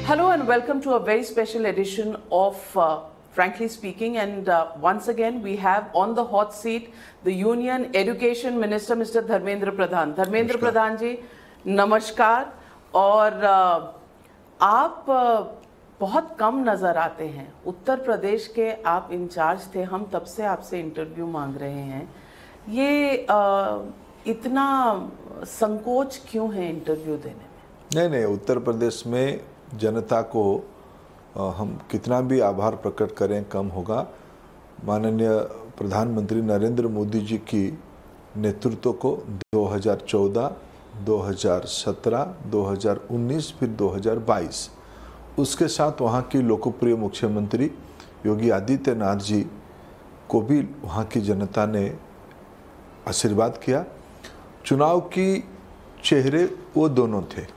Hello and welcome to a very special edition of Frankly Speaking, and once again we have on the hot seat the Union Education Minister Mr. Dharmendra Pradhan. Dharmendra Pradhan जी नमस्कार। और आप बहुत कम नज़र आते हैं, उत्तर प्रदेश के आप in charge थे, हम तब से आपसे इंटरव्यू मांग रहे हैं। ये इतना संकोच क्यों है इंटरव्यू देने में? नहीं, उत्तर प्रदेश में जनता को हम कितना भी आभार प्रकट करें कम होगा। माननीय प्रधानमंत्री नरेंद्र मोदी जी की नेतृत्व को 2014, 2017, 2019 फिर 2022 उसके साथ वहाँ की लोकप्रिय मुख्यमंत्री योगी आदित्यनाथ जी को भी वहाँ की जनता ने आशीर्वाद किया। चुनाव की चेहरे वो दोनों थे।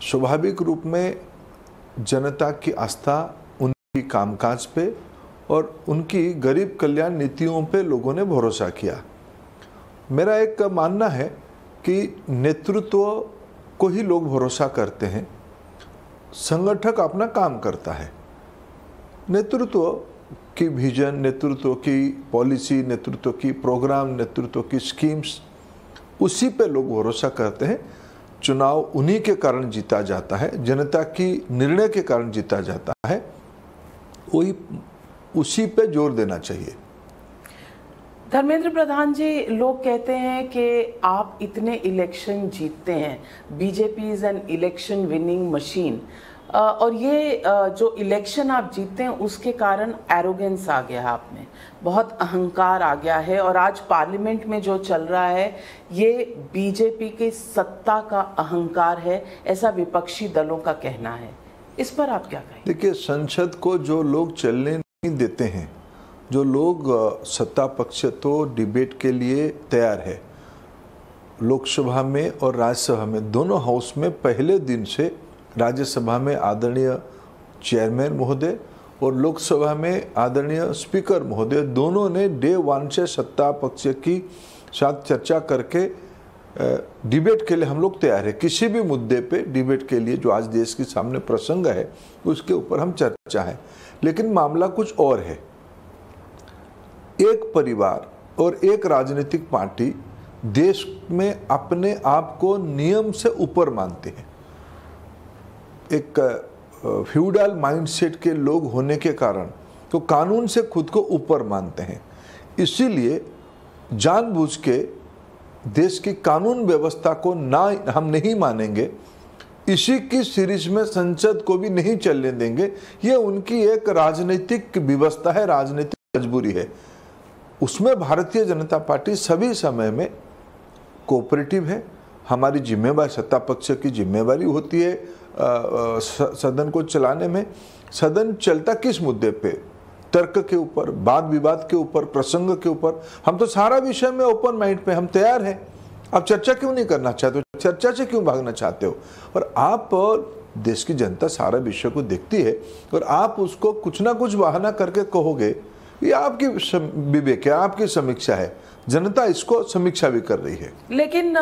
स्वाभाविक रूप में जनता की आस्था उनकी कामकाज पे और उनकी गरीब कल्याण नीतियों पे लोगों ने भरोसा किया। मेरा एक मानना है कि नेतृत्व को ही लोग भरोसा करते हैं, संगठक अपना काम करता है। नेतृत्व की विजन, नेतृत्व की पॉलिसी, नेतृत्व की प्रोग्राम, नेतृत्व की स्कीम्स, उसी पे लोग भरोसा करते हैं। चुनाव उन्हीं के कारण जीता जाता है, जनता की निर्णय के कारण जीता जाता है। वही उसी पे जोर देना चाहिए। धर्मेंद्र प्रधान जी, लोग कहते हैं कि आप इतने इलेक्शन जीतते हैं, BJP is an election winning machine, और ये जो इलेक्शन आप जीतते हैं उसके कारण एरोगेंस आ गया है, आप में बहुत अहंकार आ गया है। और आज पार्लियामेंट में जो चल रहा है ये बीजेपी की सत्ता का अहंकार है, ऐसा विपक्षी दलों का कहना है। इस पर आप क्या कहें? देखिए, संसद को जो लोग चलने नहीं देते हैं, जो लोग सत्ता पक्ष तो डिबेट के लिए तैयार है, लोकसभा में और राज्यसभा में दोनों हाउस में पहले दिन से, राज्यसभा में आदरणीय चेयरमैन महोदय और लोकसभा में आदरणीय स्पीकर महोदय, दोनों ने डे वन से सत्ता पक्ष की साथ चर्चा करके डिबेट के लिए हम लोग तैयार है। किसी भी मुद्दे पे डिबेट के लिए जो आज देश के सामने प्रसंग है उसके ऊपर हम चर्चा है। लेकिन मामला कुछ और है। एक परिवार और एक राजनीतिक पार्टी देश में अपने आप को नियम से ऊपर मानते हैं। एक फ्यूडल माइंडसेट के लोग होने के कारण तो कानून से खुद को ऊपर मानते हैं। इसीलिए जानबूझ के देश की कानून व्यवस्था को ना हम नहीं मानेंगे, इसी की सीरीज में संसद को भी नहीं चलने देंगे। ये उनकी एक राजनीतिक व्यवस्था है, राजनीतिक मजबूरी है। उसमें भारतीय जनता पार्टी सभी समय में कोऑपरेटिव है। हमारी जिम्मेवारी, सत्ता पक्ष की जिम्मेवारी होती है सदन को चलाने में। सदन चलता किस मुद्दे पे? तर्क के ऊपर, वाद विवाद के ऊपर, प्रसंग के ऊपर। हम तो सारा विषय में ओपन माइंड पे हम तैयार हैं। आप चर्चा क्यों नहीं करना चाहते हो? चर्चा से क्यों भागना चाहते हो? और आप, देश की जनता सारा विषय को देखती है और आप उसको कुछ ना कुछ बहाना करके कहोगे, ये आपकी विवेक है, आपकी समीक्षा है। जनता इसको समीक्षा भी कर रही है। लेकिन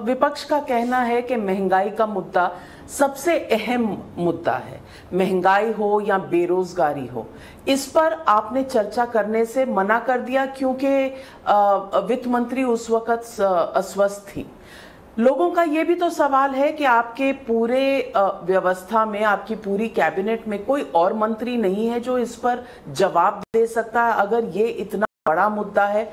विपक्ष का कहना है कि महंगाई का मुद्दा सबसे अहम मुद्दा है, महंगाई हो या बेरोजगारी हो। इस पर आपने चर्चा करने से मना कर दिया क्योंकि वित्त मंत्री उस वक्त अस्वस्थ थी। लोगों का ये भी तो सवाल है कि आपके पूरे व्यवस्था में, आपकी पूरी कैबिनेट में कोई और मंत्री नहीं है जो इस पर जवाब दे सकता है। अगर ये इतना बड़ा मुद्दा है,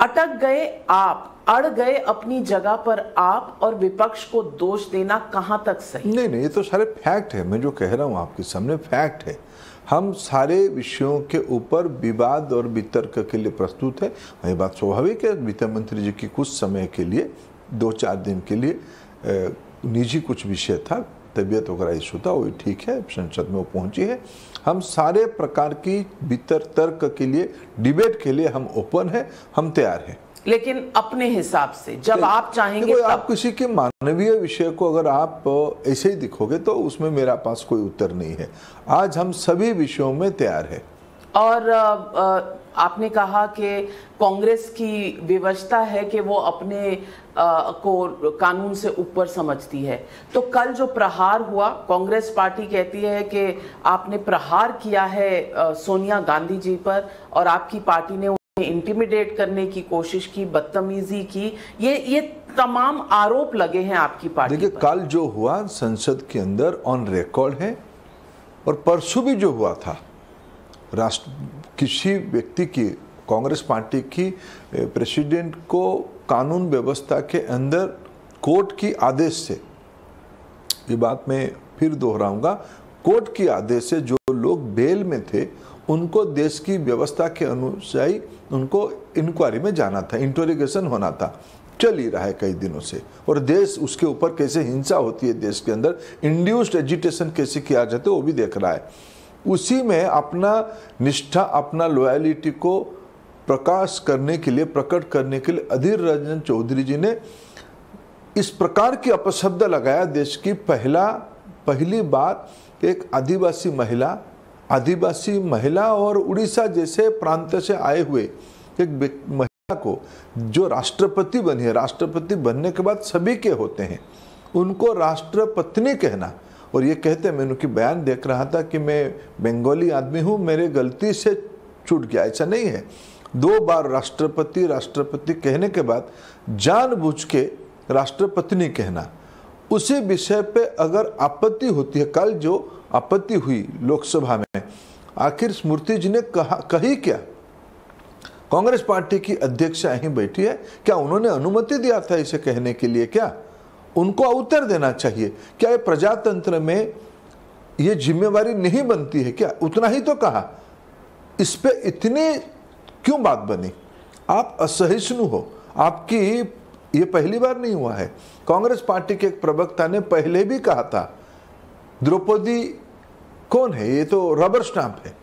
अटक गए आप, अड़ गए अपनी जगह पर आप, और विपक्ष को दोष देना कहां तक सही? नहीं, ये तो सारे फैक्ट है। मैं जो कह रहा हूं आपके सामने फैक्ट है। हम सारे विषयों के ऊपर विवाद और वितर्क के लिए प्रस्तुत है। वही बात स्वाभाविक है, वित्त मंत्री जी की कुछ समय के लिए, 2-4 दिन के लिए निजी कुछ विषय था, तबीयत वगैरह इशू था, वो ठीक है, संसद में वो पहुंची है। हम सारे प्रकार की तर्क के लिए, डिबेट के लिए हम ओपन है, हम तैयार हैं। लेकिन अपने हिसाब से जब आप चाहेंगे तब। आप किसी के मानवीय विषय को अगर आप ऐसे ही दिखोगे तो उसमें मेरा पास कोई उत्तर नहीं है। आज हम सभी विषयों में तैयार है। और आपने कहा कि कांग्रेस की विवशता है कि वो अपने को कानून से ऊपर समझती है। तो कल जो प्रहार हुआ, कांग्रेस पार्टी कहती है कि आपने प्रहार किया है सोनिया गांधी जी पर और आपकी पार्टी ने उन्हें इंटिमिडेट करने की कोशिश की, बदतमीजी की। ये तमाम आरोप लगे हैं आपकी पार्टी पर। देखिए, कल जो हुआ संसद के अंदर ऑन रिकॉर्ड है, और परसों भी जो हुआ था, किसी व्यक्ति की, कांग्रेस पार्टी की प्रेसिडेंट को कानून व्यवस्था के अंदर कोर्ट की आदेश से, ये बात मैं फिर दोहराऊंगा, कोर्ट की आदेश से जो लोग बेल में थे उनको देश की व्यवस्था के अनुसार उनको इंक्वायरी में जाना था, इंटरोगेशन होना था, चल ही रहा है कई दिनों से। और देश उसके ऊपर कैसे हिंसा होती है देश के अंदर, इंड्यूस्ड एजिटेशन कैसे किया जाता है वो भी देख रहा है। उसी में अपना निष्ठा, अपना लॉयलिटी को प्रकाश करने के लिए, प्रकट करने के लिए अधीर रंजन चौधरी जी ने इस प्रकार की अपशब्द लगाया। देश की पहली बार एक आदिवासी महिला और उड़ीसा जैसे प्रांत से आए हुए एक महिला को जो राष्ट्रपति बनी है, राष्ट्रपति बनने के बाद सभी के होते हैं, उनको राष्ट्रपत्नी कहना। और ये कहते हैं, मैं उनकी बयान देख रहा था कि मैं बंगाली आदमी हूँ, मेरे गलती से छूट गया, ऐसा नहीं है। 2 बार राष्ट्रपति कहने के बाद जानबूझ के राष्ट्रपत्नी कहना, उसी विषय पे अगर आपत्ति होती है, कल जो आपत्ति हुई लोकसभा में, आखिर स्मृति जी ने कही क्या? कांग्रेस पार्टी की अध्यक्ष यहीं बैठी है, क्या उन्होंने अनुमति दिया था इसे कहने के लिए? क्या उनको उत्तर देना चाहिए? क्या ये प्रजातंत्र में ये जिम्मेवारी नहीं बनती है क्या? उतना ही तो कहा, इस पे इतनी क्यों बात बनी? आप असहिष्णु हो, आपकी ये पहली बार नहीं हुआ है। कांग्रेस पार्टी के एक प्रवक्ता ने पहले भी कहा था, द्रौपदी कौन है, ये तो रबर स्टाम्प है।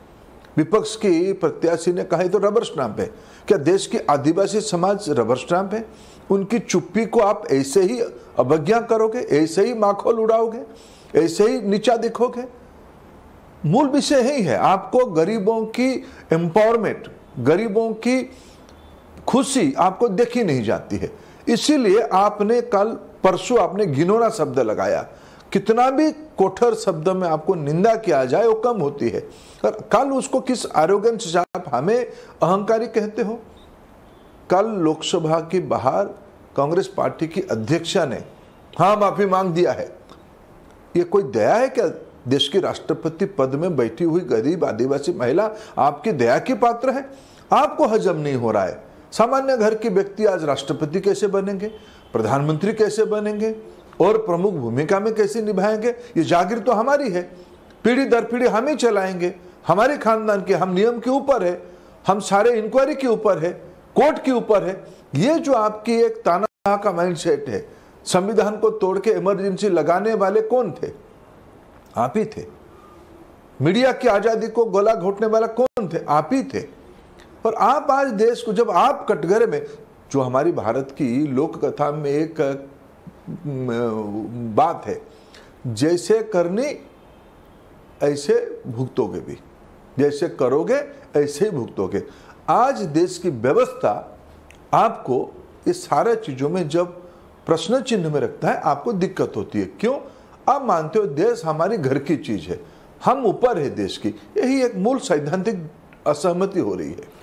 विपक्ष की प्रत्याशी ने कहा तो रबर स्टाम्प है। क्या देश की आदिवासी समाज रबर स्टाम्प है? उनकी चुप्पी को आप ऐसे ही अवज्ञा करोगे, ऐसे ही माखौल उड़ाओगे, ऐसे ही नीचा दिखोगे? मूल विषय यही है, आपको गरीबों की एम्पावरमेंट, गरीबों की खुशी आपको देखी नहीं जाती है। इसीलिए आपने परसों आपने घिनौना शब्द लगाया। कितना भी कोठर शब्द में आपको निंदा किया जाए वो कम होती है। और कल उसको किस एरोगेंस से आप हमें अहंकारी कहते हो? कल लोकसभा के बाहर कांग्रेस पार्टी की अध्यक्षा ने माफी मांग दिया है। ये कोई दया है क्या? देश की राष्ट्रपति पद में बैठी हुई गरीब आदिवासी महिला आपकी दया की पात्र है? आपको हजम नहीं हो रहा है। सामान्य घर के व्यक्ति आज राष्ट्रपति कैसे बनेंगे, प्रधानमंत्री कैसे बनेंगे और प्रमुख भूमिका में कैसे निभाएंगे? ये जागीर तो हमारी है, पीढ़ी दर पीढ़ी हम ही चलाएंगे, हमारे खानदान के, हम नियम के ऊपर है, हम सारे इंक्वायरी के ऊपर है, कोर्ट के ऊपर है। ये जो आपकी एक ताना का माइंडसेट है, संविधान को तोड़ के इमरजेंसी लगाने वाले कौन थे? आप ही थे। मीडिया की आजादी को गला घोटने वाला कौन थे? आप ही थे। और आप आज देश को, जब आप कटघरे में, जो हमारी भारत की लोक कथा में एक बात है, जैसे करनी ऐसे भुगतोगे भी, जैसे करोगे ऐसे ही भुगतोगे। आज देश की व्यवस्था आपको इस सारे चीजों में जब प्रश्न चिन्ह में रखता है, आपको दिक्कत होती है। क्यों? आप मानते हो देश हमारी घर की चीज है, हम ऊपर है देश की। यही एक मूल सैद्धांतिक असहमति हो रही है।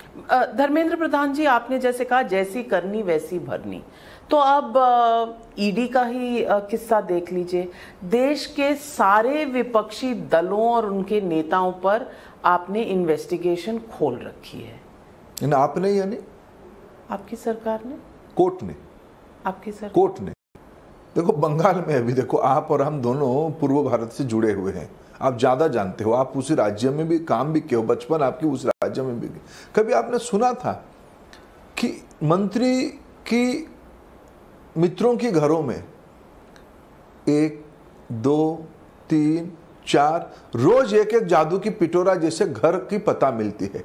धर्मेंद्र प्रधान जी, आपने जैसे कहा जैसी करनी वैसी भरनी, तो अब ईडी का ही किस्सा देख लीजिए। देश के सारे विपक्षी दलों और उनके नेताओं पर आपने इन्वेस्टिगेशन खोल रखी है। आपने यानी आपकी सरकार ने, कोर्ट ने, आपकी सरकार, कोर्ट ने। देखो बंगाल में अभी देखो, आप और हम दोनों पूर्व भारत से जुड़े हुए हैं, आप ज्यादा जानते हो, आप उसी राज्य में भी काम भी किए हो, बचपन आपकी उस राज्य में भी। कभी आपने सुना था कि मंत्री की मित्रों के घरों में 1, 2, 3, 4 रोज एक एक जादू की पिटोरा जैसे घर की पता मिलती है,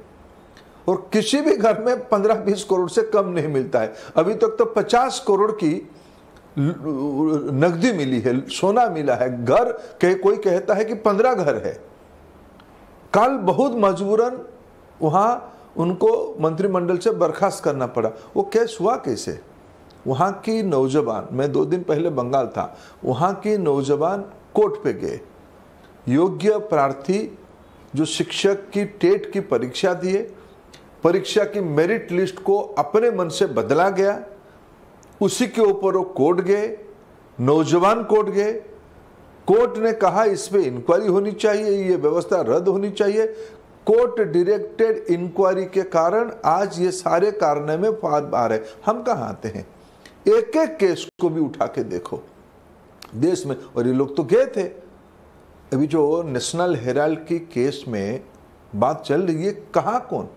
और किसी भी घर में 15-20 करोड़ से कम नहीं मिलता है। अभी तक तो 50 करोड़ की नकदी मिली है, सोना मिला है। घर कोई कहता है कि 15 घर है। कल बहुत मजबूरन वहाँ उनको मंत्रिमंडल से बर्खास्त करना पड़ा। वो केस हुआ कैसे? वहाँ की नौजवान, मैं 2 दिन पहले बंगाल था, वहाँ की नौजवान कोर्ट पे गए, योग्य प्रार्थी जो शिक्षक की टेट की परीक्षा दिए, परीक्षा की मेरिट लिस्ट को अपने मन से बदला गया, उसी के ऊपर वो कोर्ट गए, नौजवान कोर्ट गए। कोर्ट ने कहा इस पे इंक्वायरी होनी चाहिए, ये व्यवस्था रद्द होनी चाहिए। कोर्ट डायरेक्टेड इंक्वायरी के कारण आज ये सारे कारनामे आ रहे। हम कहाँ आते हैं? एक एक केस को भी उठा के देखो देश में, और ये लोग तो गए थे। अभी जो नेशनल हेराल्ड की केस में बात चल रही है, कहाँ कौन?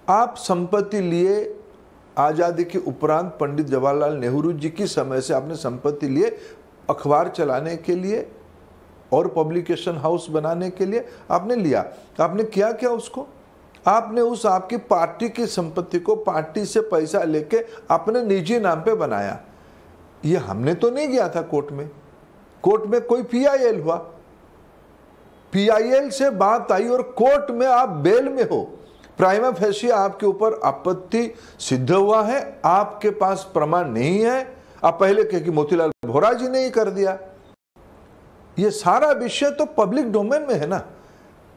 आप संपत्ति लिए आज़ादी के उपरांत पंडित जवाहरलाल नेहरू जी की समय से आपने संपत्ति लिए अखबार चलाने के लिए और पब्लिकेशन हाउस बनाने के लिए आपने लिया। आपने किया क्या उसको? आपने उस आपकी पार्टी की संपत्ति को पार्टी से पैसा लेके अपने निजी नाम पे बनाया। ये हमने तो नहीं गया था कोर्ट में। कोर्ट में कोई पीआईएल हुआ, पीआईएल से बात आई और कोर्ट में आप बेल में हो। प्राइमा फेसी आपके ऊपर आपत्ति सिद्ध हुआ है, आपके पास प्रमाण नहीं है। आप पहले कहे कि मोतीलाल वोरा जी ने ही कर दिया। ये सारा विषय तो पब्लिक डोमेन में है ना।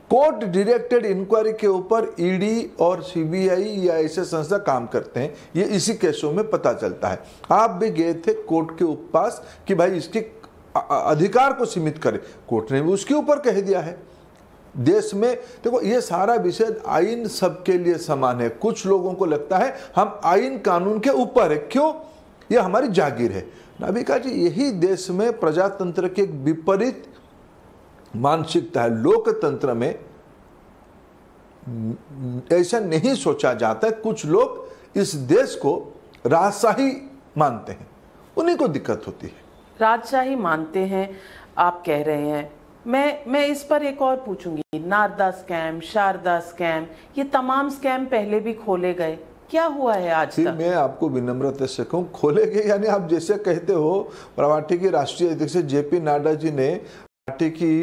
कोर्ट डायरेक्टेड इंक्वायरी के ऊपर ईडी और सीबीआई या ऐसे संस्था काम करते हैं, ये इसी केसों में पता चलता है। आप भी गए थे कोर्ट के पास कि भाई इसके अधिकार को सीमित करें, कोर्ट ने भी उसके ऊपर कह दिया है। देश में देखो ये सारा विषय, आइन सबके लिए समान है। कुछ लोगों को लगता है हम आइन कानून के ऊपर है, क्यों? ये हमारी जागीर है। नाभिका जी, यही देश में प्रजातंत्र की एक विपरीत मानसिकता है। लोकतंत्र में ऐसा नहीं सोचा जाता है। कुछ लोग इस देश को राजशाही मानते हैं, उन्हीं को दिक्कत होती है। राजशाही मानते हैं आप कह रहे हैं। मैं इस पर एक और पूछूंगी। नारदा स्कैम, शारदा स्कैम, ये तमाम स्कैम पहले भी खोले गए, क्या हुआ है आज तक? मैं आपको विनम्रता से कहूँ, खोले गए यानी आप जैसे कहते हो, पार्टी के राष्ट्रीय अध्यक्ष जेपी नड्डा जी ने पार्टी की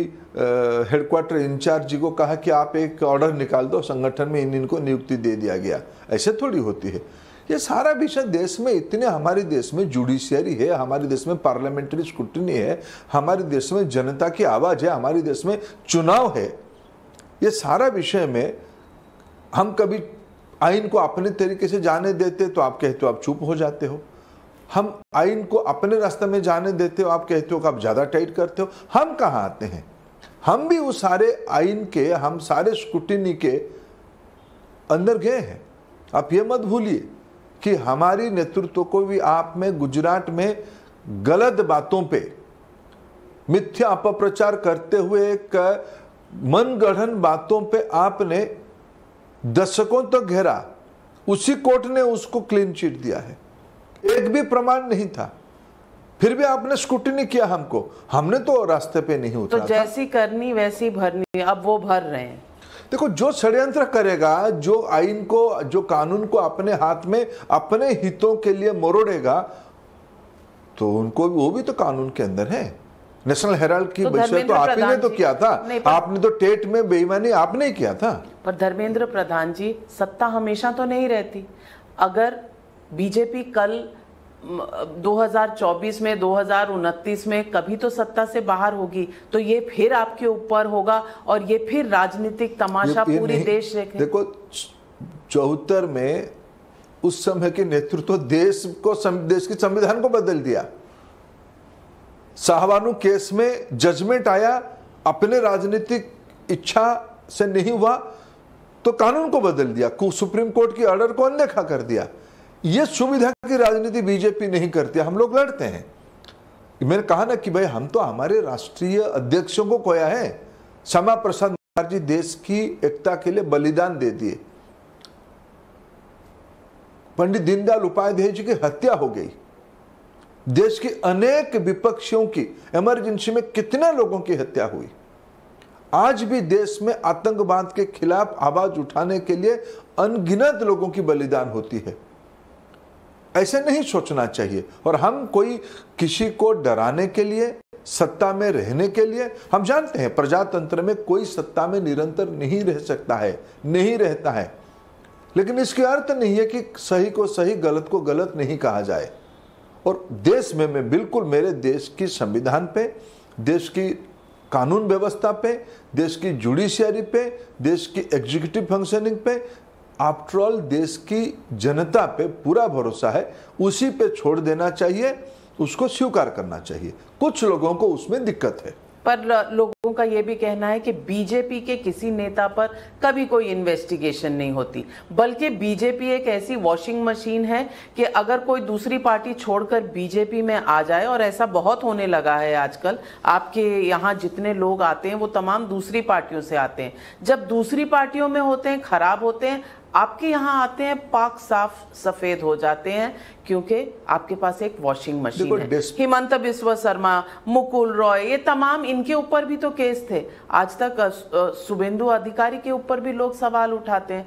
हेडक्वार्टर इंचार्ज जी को कहा कि आप एक ऑर्डर निकाल दो, संगठन में इनको नियुक्ति दे दिया गया। ऐसे थोड़ी होती है। ये सारा विषय देश में इतने, हमारे देश में जुडिशियरी है, हमारे देश में पार्लियामेंट्री स्क्रूटनी है, हमारे देश में जनता की आवाज़ है, हमारे देश में चुनाव है। ये सारा विषय में हम कभी आइन को अपने तरीके से जाने देते तो आप कहते हो आप चुप हो जाते हो। हम आइन को अपने रास्ते में जाने देते हो, आप कहते हो कि आप ज़्यादा टाइट करते हो। हम कहाँ आते हैं? हम भी उस सारे आइन के, हम सारे स्क्रूटनी के अंदर गए हैं। आप ये मत भूलिए कि हमारी नेतृत्व को भी आप में गुजरात में गलत बातों पे मिथ्या अपप्रचार करते हुए एक मनगढ़ंत बातों पे आपने दशकों तक घेरा, उसी कोर्ट ने उसको क्लीन चिट दिया है। एक भी प्रमाण नहीं था, फिर भी आपने स्क्रूटनी किया हमको। हमने तो रास्ते पे नहीं उतरा। तो जैसी करनी वैसी भरनी, अब वो भर रहे हैं। देखो, जो षड्यंत्र करेगा, जो आइन को, जो कानून को अपने हाथ में अपने हितों के लिए मरोड़ेगा, तो उनको वो भी तो कानून के अंदर है। नेशनल हेराल्ड की विषय तो आप ही ने तो किया था। आपने तो टेट में बेईमानी आपने ही किया था। पर धर्मेंद्र प्रधान जी, सत्ता हमेशा तो नहीं रहती। अगर बीजेपी कल 2024 में, 2029 में कभी तो सत्ता से बाहर होगी, तो ये फिर आपके ऊपर होगा और ये फिर राजनीतिक तमाशा पूरी देश देखे। देखो, 74 में उस समय के नेतृत्व देश की संविधान को बदल दिया। शाहबानो केस में जजमेंट आया, अपने राजनीतिक इच्छा से नहीं हुआ तो कानून को बदल दिया, सुप्रीम कोर्ट की ऑर्डर को अनदेखा कर दिया। ये सुविधा की राजनीति बीजेपी नहीं करती, हम लोग लड़ते हैं। मैंने कहा ना कि भाई हम तो हमारे राष्ट्रीय अध्यक्षों को खोया है। श्यामा प्रसाद मुखर्जी देश की एकता के लिए बलिदान दे दिए। पंडित दीनदयाल उपाध्याय जी की हत्या हो गई। देश के अनेक विपक्षियों की, इमरजेंसी में कितने लोगों की हत्या हुई। आज भी देश में आतंकवाद के खिलाफ आवाज उठाने के लिए अनगिनत लोगों की बलिदान होती है। ऐसे नहीं सोचना चाहिए। और हम कोई किसी को डराने के लिए सत्ता में रहने के लिए। हम जानते हैं प्रजातंत्र में कोई सत्ता में निरंतर नहीं रह सकता है, नहीं रहता है, लेकिन इसके अर्थ नहीं है कि सही को सही, गलत को गलत नहीं कहा जाए। और देश में मैं बिल्कुल मेरे देश की संविधान पे, देश की कानून व्यवस्था पे, देश की जुडिशियरी पे, देश की एग्जीक्यूटिव फंक्शनिंग पे, आफ्टर ऑल देश की जनता पे पूरा भरोसा है। उसी पे छोड़ देना चाहिए, उसको स्वीकार करना चाहिए। कुछ लोगों को उसमें दिक्कत है, पर लोगों का यह भी कहना है कि बीजेपी के किसी नेता पर कभी कोई इन्वेस्टिगेशन नहीं होती, बल्कि बीजेपी एक ऐसी वॉशिंग मशीन है कि अगर कोई दूसरी पार्टी छोड़कर बीजेपी में आ जाए, और ऐसा बहुत होने लगा है आजकल, आपके यहाँ जितने लोग आते हैं वो तमाम दूसरी पार्टियों से आते हैं। जब दूसरी पार्टियों में होते हैं, खराब होते हैं, आपके यहाँ आते हैं, पाक साफ सफेद हो जाते हैं, क्योंकि आपके पास एक वॉशिंग मशीन है। हिमंत बिस्वा शर्मा, मुकुल रॉय, ये तमाम, इनके ऊपर भी तो केस थे। आज तक शुभेंदु अधिकारी के ऊपर भी लोग सवाल उठाते हैं।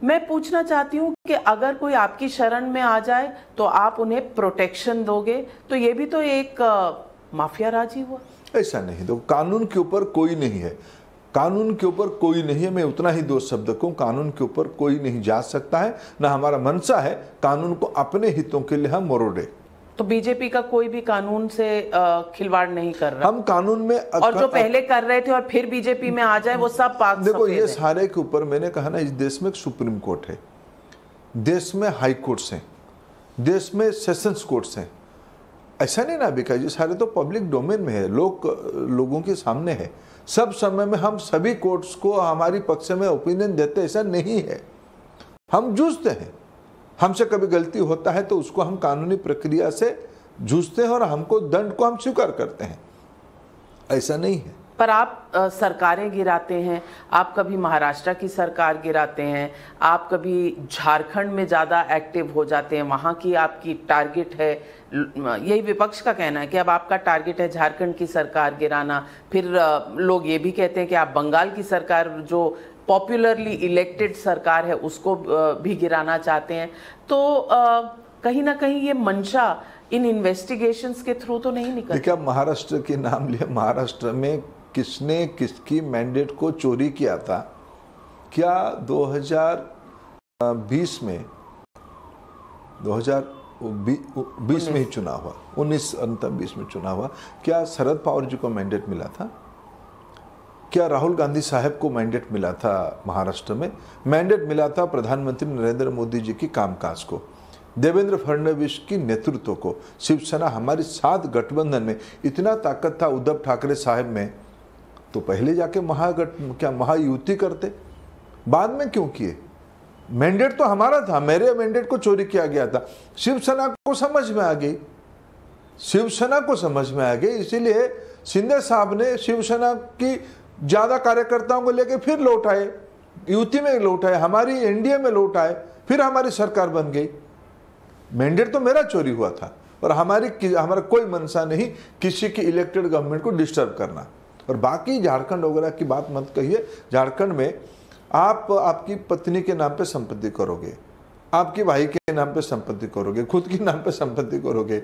मैं पूछना चाहती हूँ कि अगर कोई आपकी शरण में आ जाए तो आप उन्हें प्रोटेक्शन दोगे, तो ये भी तो एक माफिया राज ही हुआ। ऐसा नहीं, तो कानून के ऊपर कोई नहीं है, कानून के ऊपर कोई नहीं है। मैं उतना ही 2 शब्द कहूं, कानून के ऊपर कोई नहीं जा सकता है, ना हमारा मंशा है कानून को अपने हितों के लिए हम मरोड़े। तो बीजेपी का कोई भी कानून से खिलवाड़ नहीं कर रहा। हम कानून में और जो पहले कर रहे थे और फिर बीजेपी में आ जाए, वो सब पाक देखो, ये सारे के ऊपर मैंने कहा ना, इस देश में एक सुप्रीम कोर्ट है, देश में हाई कोर्ट्स हैं, देश में सेशंस कोर्ट्स हैं। ऐसा नहीं ना बिका जी, सारे तो पब्लिक डोमेन में है, लोगों के सामने है। सब समय में हम सभी कोर्ट्स को हमारी पक्ष में ओपिनियन देते, ऐसा नहीं है। हम जूझते हैं, हमसे कभी गलती होता है तो उसको हम कानूनी प्रक्रिया से जूझते हैं और हमको दंड को हम स्वीकार करते हैं, ऐसा नहीं है। पर आप सरकारें गिराते हैं, आप कभी महाराष्ट्र की सरकार गिराते हैं, आप कभी झारखंड में ज़्यादा एक्टिव हो जाते हैं, वहाँ की आपकी टारगेट है, यही विपक्ष का कहना है कि अब आपका टारगेट है झारखंड की सरकार गिराना। फिर लोग ये भी कहते हैं कि आप बंगाल की सरकार, जो पॉपुलरली इलेक्टेड सरकार है, उसको भी गिराना चाहते हैं। तो कहीं ना कहीं ये मंशा इन इन्वेस्टिगेशंस के थ्रू तो नहीं निकलती। देखिए, महाराष्ट्र के नाम लिया, महाराष्ट्र में किसने किसकी मैंडेट को चोरी किया था? क्या 2020 में 2020 में ही चुनाव हुआ, 19 में चुनाव हुआ, क्या शरद पवार जी को मैंडेट मिला था? क्या राहुल गांधी साहब को मैंडेट मिला था? महाराष्ट्र में मैंडेट मिला था प्रधानमंत्री नरेंद्र मोदी जी की कामकाज को, देवेंद्र फडणवीस की नेतृत्व को, शिवसेना, हमारी 7 गठबंधन में इतना ताकत था उद्धव ठाकरे साहब में, तो पहले जाके महायुति करते, बाद में क्यों किए? मैंडेट तो हमारा था, मेरे मैंडेट को चोरी किया गया था। शिवसेना को समझ में आ गई, शिवसेना को समझ में आ गई, इसीलिए शिंदे साहब ने शिवसेना की ज्यादा कार्यकर्ताओं को लेकर फिर लौट आए, युति में लौट आए, हमारी एनडीए में लौट आए, फिर हमारी सरकार बन गई। मैंडेट तो मेरा चोरी हुआ था, और हमारा कोई मंशा नहीं किसी की इलेक्टेड गवर्नमेंट को डिस्टर्ब करना। और बाकी झारखंड वगैरह की बात मत कहिए। झारखंड में आप आपकी पत्नी के नाम पे संपत्ति करोगे, आपके भाई के नाम पे संपत्ति करोगे, खुद के नाम पे संपत्ति करोगे,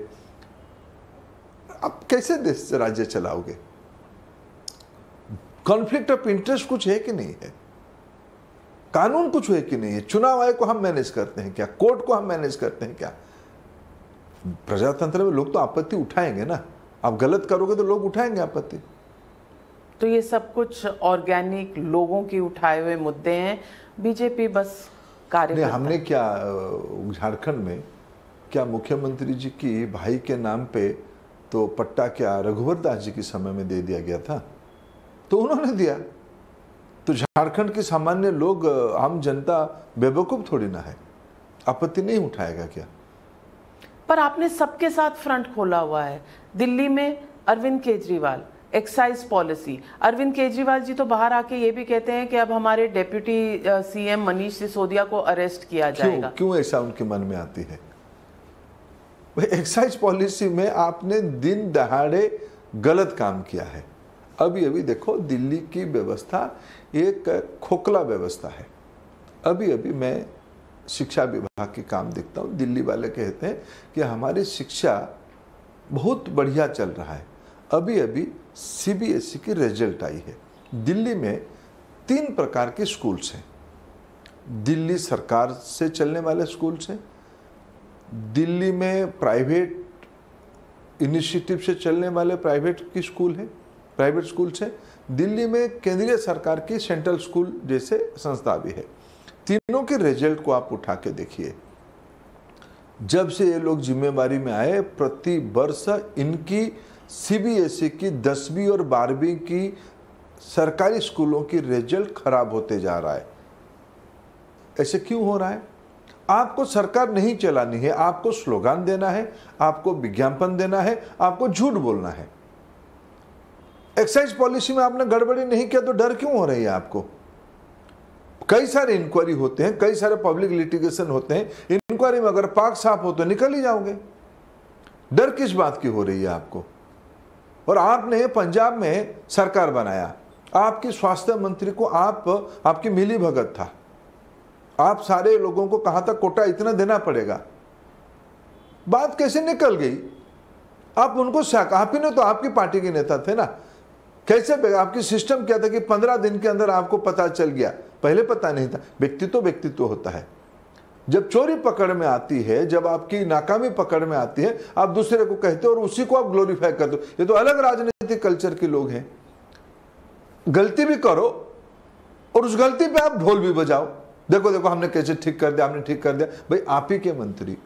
आप कैसे देश राज्य चलाओगे? कॉन्फ्लिक्ट ऑफ इंटरेस्ट कुछ है कि नहीं है? कानून कुछ है कि नहीं है? चुनाव आयोग को हम मैनेज करते हैं क्या? कोर्ट को हम मैनेज करते हैं क्या? प्रजातंत्र में लोग तो आपत्ति उठाएंगे ना, आप गलत करोगे तो लोग उठाएंगे आपत्ति। तो ये सब कुछ ऑर्गेनिक लोगों की उठाए हुए मुद्दे हैं, बीजेपी बस कार्य। हमने क्या झारखंड में क्या मुख्यमंत्री जी की भाई के नाम पे तो पट्टा क्या रघुवर दास जी के समय में दे दिया गया था, तो उन्होंने दिया। तो झारखंड के सामान्य लोग, आम जनता बेवकूफ थोड़ी ना है, आपत्ति नहीं उठाएगा क्या? पर आपने सबके साथ फ्रंट खोला हुआ है। दिल्ली में अरविंद केजरीवाल, एक्साइज पॉलिसी, अरविंद केजरीवाल जी तो बाहर आके ये भी कहते हैं कि अब हमारे डेप्यूटी सीएम मनीष सिसोदिया को अरेस्ट किया जाएगा। क्यों ऐसा उनके मन में आती है? एक्साइज पॉलिसी में आपने दिन दहाड़े गलत काम किया है। अभी देखो, दिल्ली की व्यवस्था एक खोखला व्यवस्था है। अभी मैं शिक्षा विभाग के काम देखता हूँ, दिल्ली वाले कहते हैं कि हमारी शिक्षा बहुत बढ़िया चल रहा है, अभी अभी सीबीएसई की रिजल्ट आई है। दिल्ली में 3 प्रकार के स्कूल्स हैं। दिल्ली सरकार से चलने वाले स्कूल्स हैं, दिल्ली में प्राइवेट इनिशिएटिव से चलने वाले प्राइवेट स्कूल्स हैं, दिल्ली में केंद्रीय सरकार की सेंट्रल स्कूल जैसे संस्था भी है। तीनों के रिजल्ट को आप उठा के देखिए। जब से ये लोग जिम्मेवारी में आए, प्रति वर्ष इनकी सीबीएसई की 10वीं और 12वीं की सरकारी स्कूलों की रिजल्ट खराब होते जा रहा है। ऐसे क्यों हो रहा है? आपको सरकार नहीं चलानी है, आपको स्लोगान देना है, आपको विज्ञापन देना है, आपको झूठ बोलना है। एक्साइज पॉलिसी में आपने गड़बड़ी नहीं किया तो डर क्यों हो रही है आपको? कई सारे इंक्वायरी होते हैं, कई सारे पब्लिक लिटिगेशन होते हैं। इंक्वायरी में अगर पाक साफ हो तो निकल ही जाओगे। डर किस बात की हो रही है आपको? और आपने पंजाब में सरकार बनाया, आपकी स्वास्थ्य मंत्री को आपकी मिली भगत था। आप सारे लोगों को कहा था कोटा इतना देना पड़ेगा। बात कैसे निकल गई? आप उनको आप ही ने तो आपकी पार्टी के नेता थे ना। कैसे आपकी सिस्टम क्या था कि 15 दिन के अंदर आपको पता चल गया? पहले पता नहीं था। व्यक्तित्व होता है। जब चोरी पकड़ में आती है, जब आपकी नाकामी पकड़ में आती है, आप दूसरे को कहते हो और उसी को आप ग्लोरीफाई करते हो। ये तो अलग राजनीतिक कल्चर के लोग हैं। गलती भी करो और उस गलती पे आप ढोल भी बजाओ, देखो देखो हमने कैसे ठीक कर दिया, हमने ठीक कर दिया। भाई आप ही के मंत्री,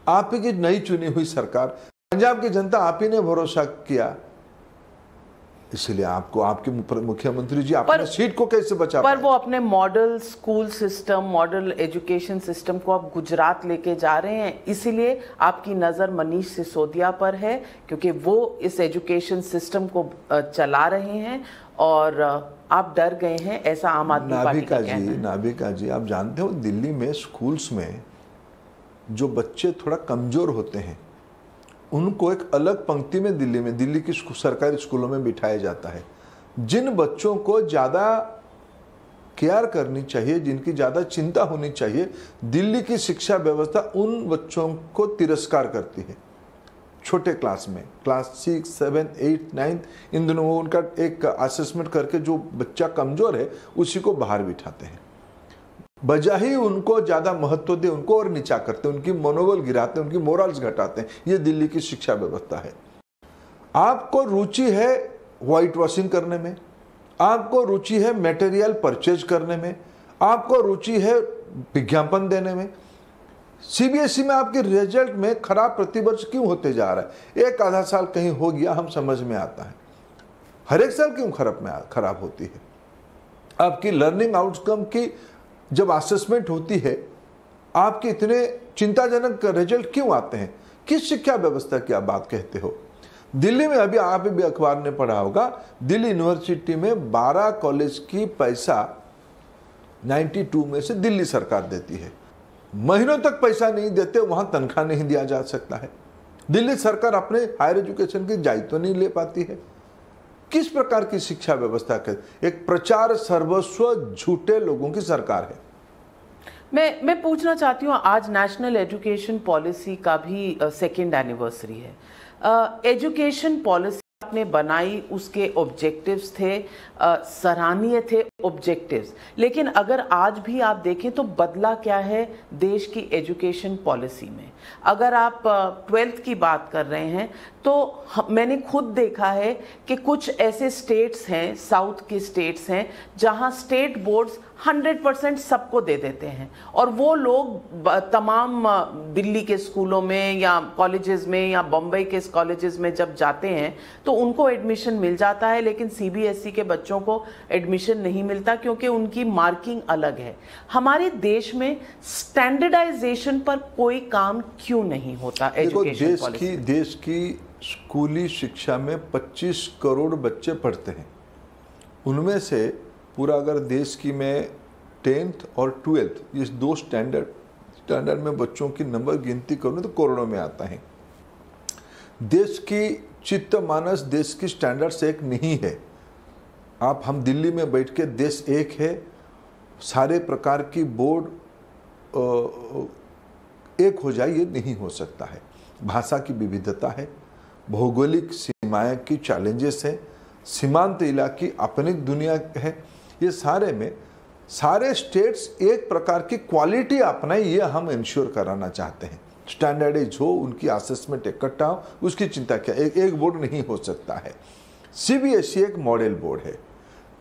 आप ही की नई चुनी हुई सरकार, पंजाब की जनता आप ही ने भरोसा किया, इसलिए आपको आपके मुख्यमंत्री जी अपने सीट को कैसे बचा पर वो अपने model school system, model education system को आप गुजरात लेके जा रहे हैं। इसीलिए आपकी नज़र मनीष सिसोदिया पर है, क्योंकि वो इस एजुकेशन सिस्टम को चला रहे हैं और आप डर गए हैं, ऐसा आम आदमी पार्टी का कहना है। नाभिका जी, आप जानते हो दिल्ली में स्कूल्स में जो बच्चे थोड़ा कमजोर होते हैं उनको एक अलग पंक्ति में दिल्ली की सरकारी स्कूलों में बिठाया जाता है। जिन बच्चों को ज़्यादा केयर करनी चाहिए, जिनकी ज़्यादा चिंता होनी चाहिए, दिल्ली की शिक्षा व्यवस्था उन बच्चों को तिरस्कार करती है। छोटे क्लास में, क्लास 6, 7, 8, 9 इन दोनों उनका एक असेसमेंट करके जो बच्चा कमज़ोर है उसी को बाहर बिठाते हैं। बजाय ही उनको ज़्यादा महत्व दे, उनको और नीचा करते हैं, उनकी मनोबल गिराते हैं, उनकी मोरल्स घटाते हैं। ये दिल्ली की शिक्षा व्यवस्था है। आपको रुचि है वाइट वॉशिंग करने में, आपको रुचि है मटेरियल परचेज करने में, आपको रुचि है विज्ञापन देने में। सीबीएसई में आपके रिजल्ट में खराब प्रतिवर्ष क्यों होते जा रहा है? एक आधा साल कहीं हो गया, हम समझ में आता है। हर एक साल क्यों खराब होती है? आपकी लर्निंग आउटकम की जब असेसमेंट होती है, आपके इतने चिंताजनक रिजल्ट क्यों आते हैं? किस शिक्षा व्यवस्था की आप बात कहते हो? दिल्ली में अभी आप भी अखबार ने पढ़ा होगा, दिल्ली यूनिवर्सिटी में 12 कॉलेज की पैसा 92 में से दिल्ली सरकार देती है। महीनों तक पैसा नहीं देते, वहां तनख्वाह नहीं दिया जा सकता है। दिल्ली सरकार अपने हायर एजुकेशन की दायित्व नहीं ले पाती है। किस प्रकार की शिक्षा व्यवस्था के एक प्रचार सर्वस्व झूठे लोगों की सरकार है। मैं पूछना चाहती हूँ, आज नेशनल एजुकेशन पॉलिसी का भी सेकेंड एनिवर्सरी है। एजुकेशन पॉलिसी आपने बनाई, उसके ऑब्जेक्टिव्स थे, सराहनीय थे ऑब्जेक्टिव्स, लेकिन अगर आज भी आप देखें तो बदला क्या है देश की एजुकेशन पॉलिसी में? अगर आप 12th की बात कर रहे हैं तो मैंने खुद देखा है कि कुछ ऐसे स्टेट्स हैं, साउथ के स्टेट्स हैं, जहां स्टेट बोर्ड्स 100% सबको दे देते हैं और वो लोग तमाम दिल्ली के स्कूलों में या कॉलेजेस में या बम्बई के कॉलेजेस में जब जाते हैं तो उनको एडमिशन मिल जाता है, लेकिन सीबीएसई के बच्चों को एडमिशन नहीं मिलता क्योंकि उनकी मार्किंग अलग है। हमारे देश में स्टैंडर्डाइजेशन पर कोई काम क्यों नहीं होता? एजुकेशन पॉलिसी देश की स्कूली शिक्षा में 25 करोड़ बच्चे पढ़ते हैं। उनमें से पूरा अगर देश की मैं 10th और 12th ये 2 स्टैंडर्ड में बच्चों की नंबर गिनती करूँ तो करोड़ों में आता है। देश की चित्त मानस, देश की स्टैंडर्ड्स एक नहीं है। हम दिल्ली में बैठ के देश एक है, सारे प्रकार की बोर्ड एक हो जाए, ये नहीं हो सकता है। भाषा की विविधता है, भौगोलिक सीमा सरमाया की चैलेंजेस है, सीमांत इलाके अपनी दुनिया है, ये सारे में सारे स्टेट्स एक प्रकार की क्वालिटी अपनाए, ये हम इंश्योर कराना चाहते हैं। स्टैंडर्डाइज हो, उनकी असेसमेंट इकट्ठा हो, उसकी चिंता क्या, एक बोर्ड नहीं हो सकता है। सीबीएसई एक मॉडल बोर्ड है,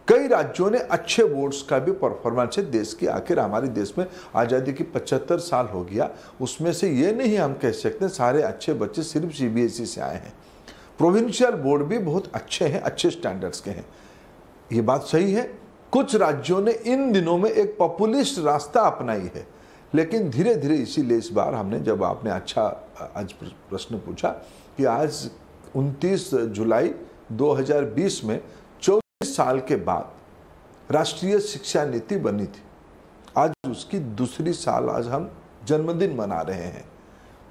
कई राज्यों ने अच्छे बोर्ड्स का भी परफॉर्मेंस है देश की। आखिर हमारे देश में आज़ादी की 75 साल हो गया, उसमें से ये नहीं हम कह सकते सारे अच्छे बच्चे सिर्फ सीबीएसई से आए हैं। प्रोविंशियल बोर्ड भी बहुत अच्छे हैं, अच्छे स्टैंडर्ड्स के हैं, ये बात सही है। कुछ राज्यों ने इन दिनों में एक पॉपुलिस्ट रास्ता अपनाई है, लेकिन धीरे धीरे, इसीलिए इस बार हमने, जब आपने अच्छा आज प्रश्न पूछा कि आज 29 जुलाई 2020 में 24 साल के बाद राष्ट्रीय शिक्षा नीति बनी थी, आज उसकी दूसरी साल आज हम जन्मदिन मना रहे हैं।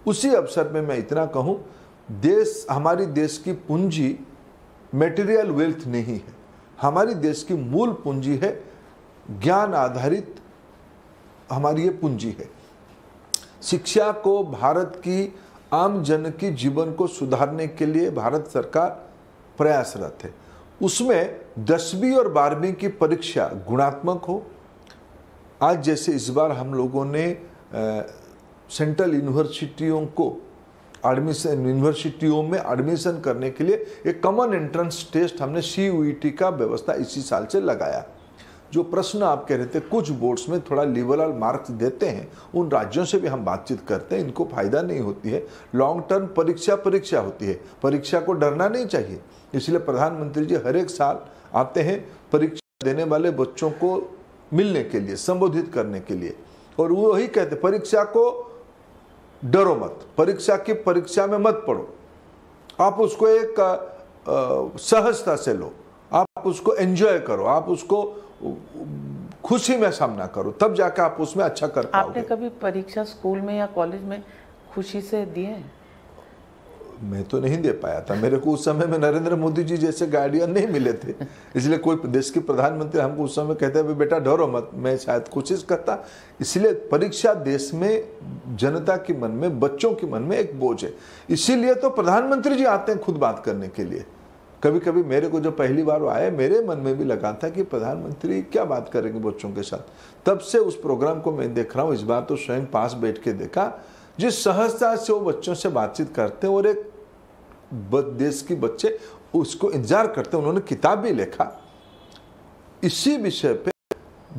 उसी अवसर में मैं इतना कहूं, देश, हमारी देश की पूंजी मटेरियल वेल्थ नहीं है, हमारी देश की मूल पूंजी है ज्ञान आधारित, हमारी ये पूंजी है। शिक्षा को भारत की आम जन की जीवन को सुधारने के लिए भारत सरकार प्रयासरत है। उसमें 10वीं और 12वीं की परीक्षा गुणात्मक हो। आज जैसे इस बार हम लोगों ने सेंट्रल यूनिवर्सिटियों को यूनिवर्सिटियों में एडमिशन करने के लिए एक कॉमन एंट्रेंस टेस्ट हमने CUET का व्यवस्था इसी साल से लगाया। जो प्रश्न आप कह रहे थे, कुछ बोर्ड्स में थोड़ा लिबरल मार्क्स देते हैं, उन राज्यों से भी हम बातचीत करते हैं, इनको फायदा नहीं होती है। लॉन्ग टर्म परीक्षा होती है, परीक्षा को डरना नहीं चाहिए। इसलिए प्रधानमंत्री जी हर एक साल आते हैं परीक्षा देने वाले बच्चों को मिलने के लिए, संबोधित करने के लिए, और वो वही कहते, परीक्षा को डरो मत, परीक्षा में मत पढ़ो, आप उसको एक सहजता से लो, आप उसको एंजॉय करो, आप उसको खुशी में सामना करो, तब जाकर आप उसमें अच्छा कर पाओगे। आपने कभी परीक्षा स्कूल में या कॉलेज में खुशी से दिए हैं? मैं तो नहीं दे पाया था, मेरे को उस समय में नरेंद्र मोदी जी जैसे गार्डियन नहीं मिले थे, इसलिए कोई देश के प्रधानमंत्री हमको उस समय कहते हैं बेटा डरो मत, मैं शायद कोशिश करता। इसलिए परीक्षा देश में जनता के मन में, बच्चों के मन में एक बोझ है, इसीलिए तो प्रधानमंत्री जी आते हैं खुद बात करने के लिए। कभी कभी मेरे को जब पहली बार आए, मेरे मन में भी लगा था कि प्रधानमंत्री क्या बात करेंगे बच्चों के साथ। तब से उस प्रोग्राम को मैं देख रहा हूँ, इस बार तो स्वयं पास बैठ के देखा, जिस सहजता से वो बच्चों से बातचीत करते हैं और एक देश के बच्चे उसको इंतजार करते हैं। उन्होंने किताब भी लिखा इसी विषय पे,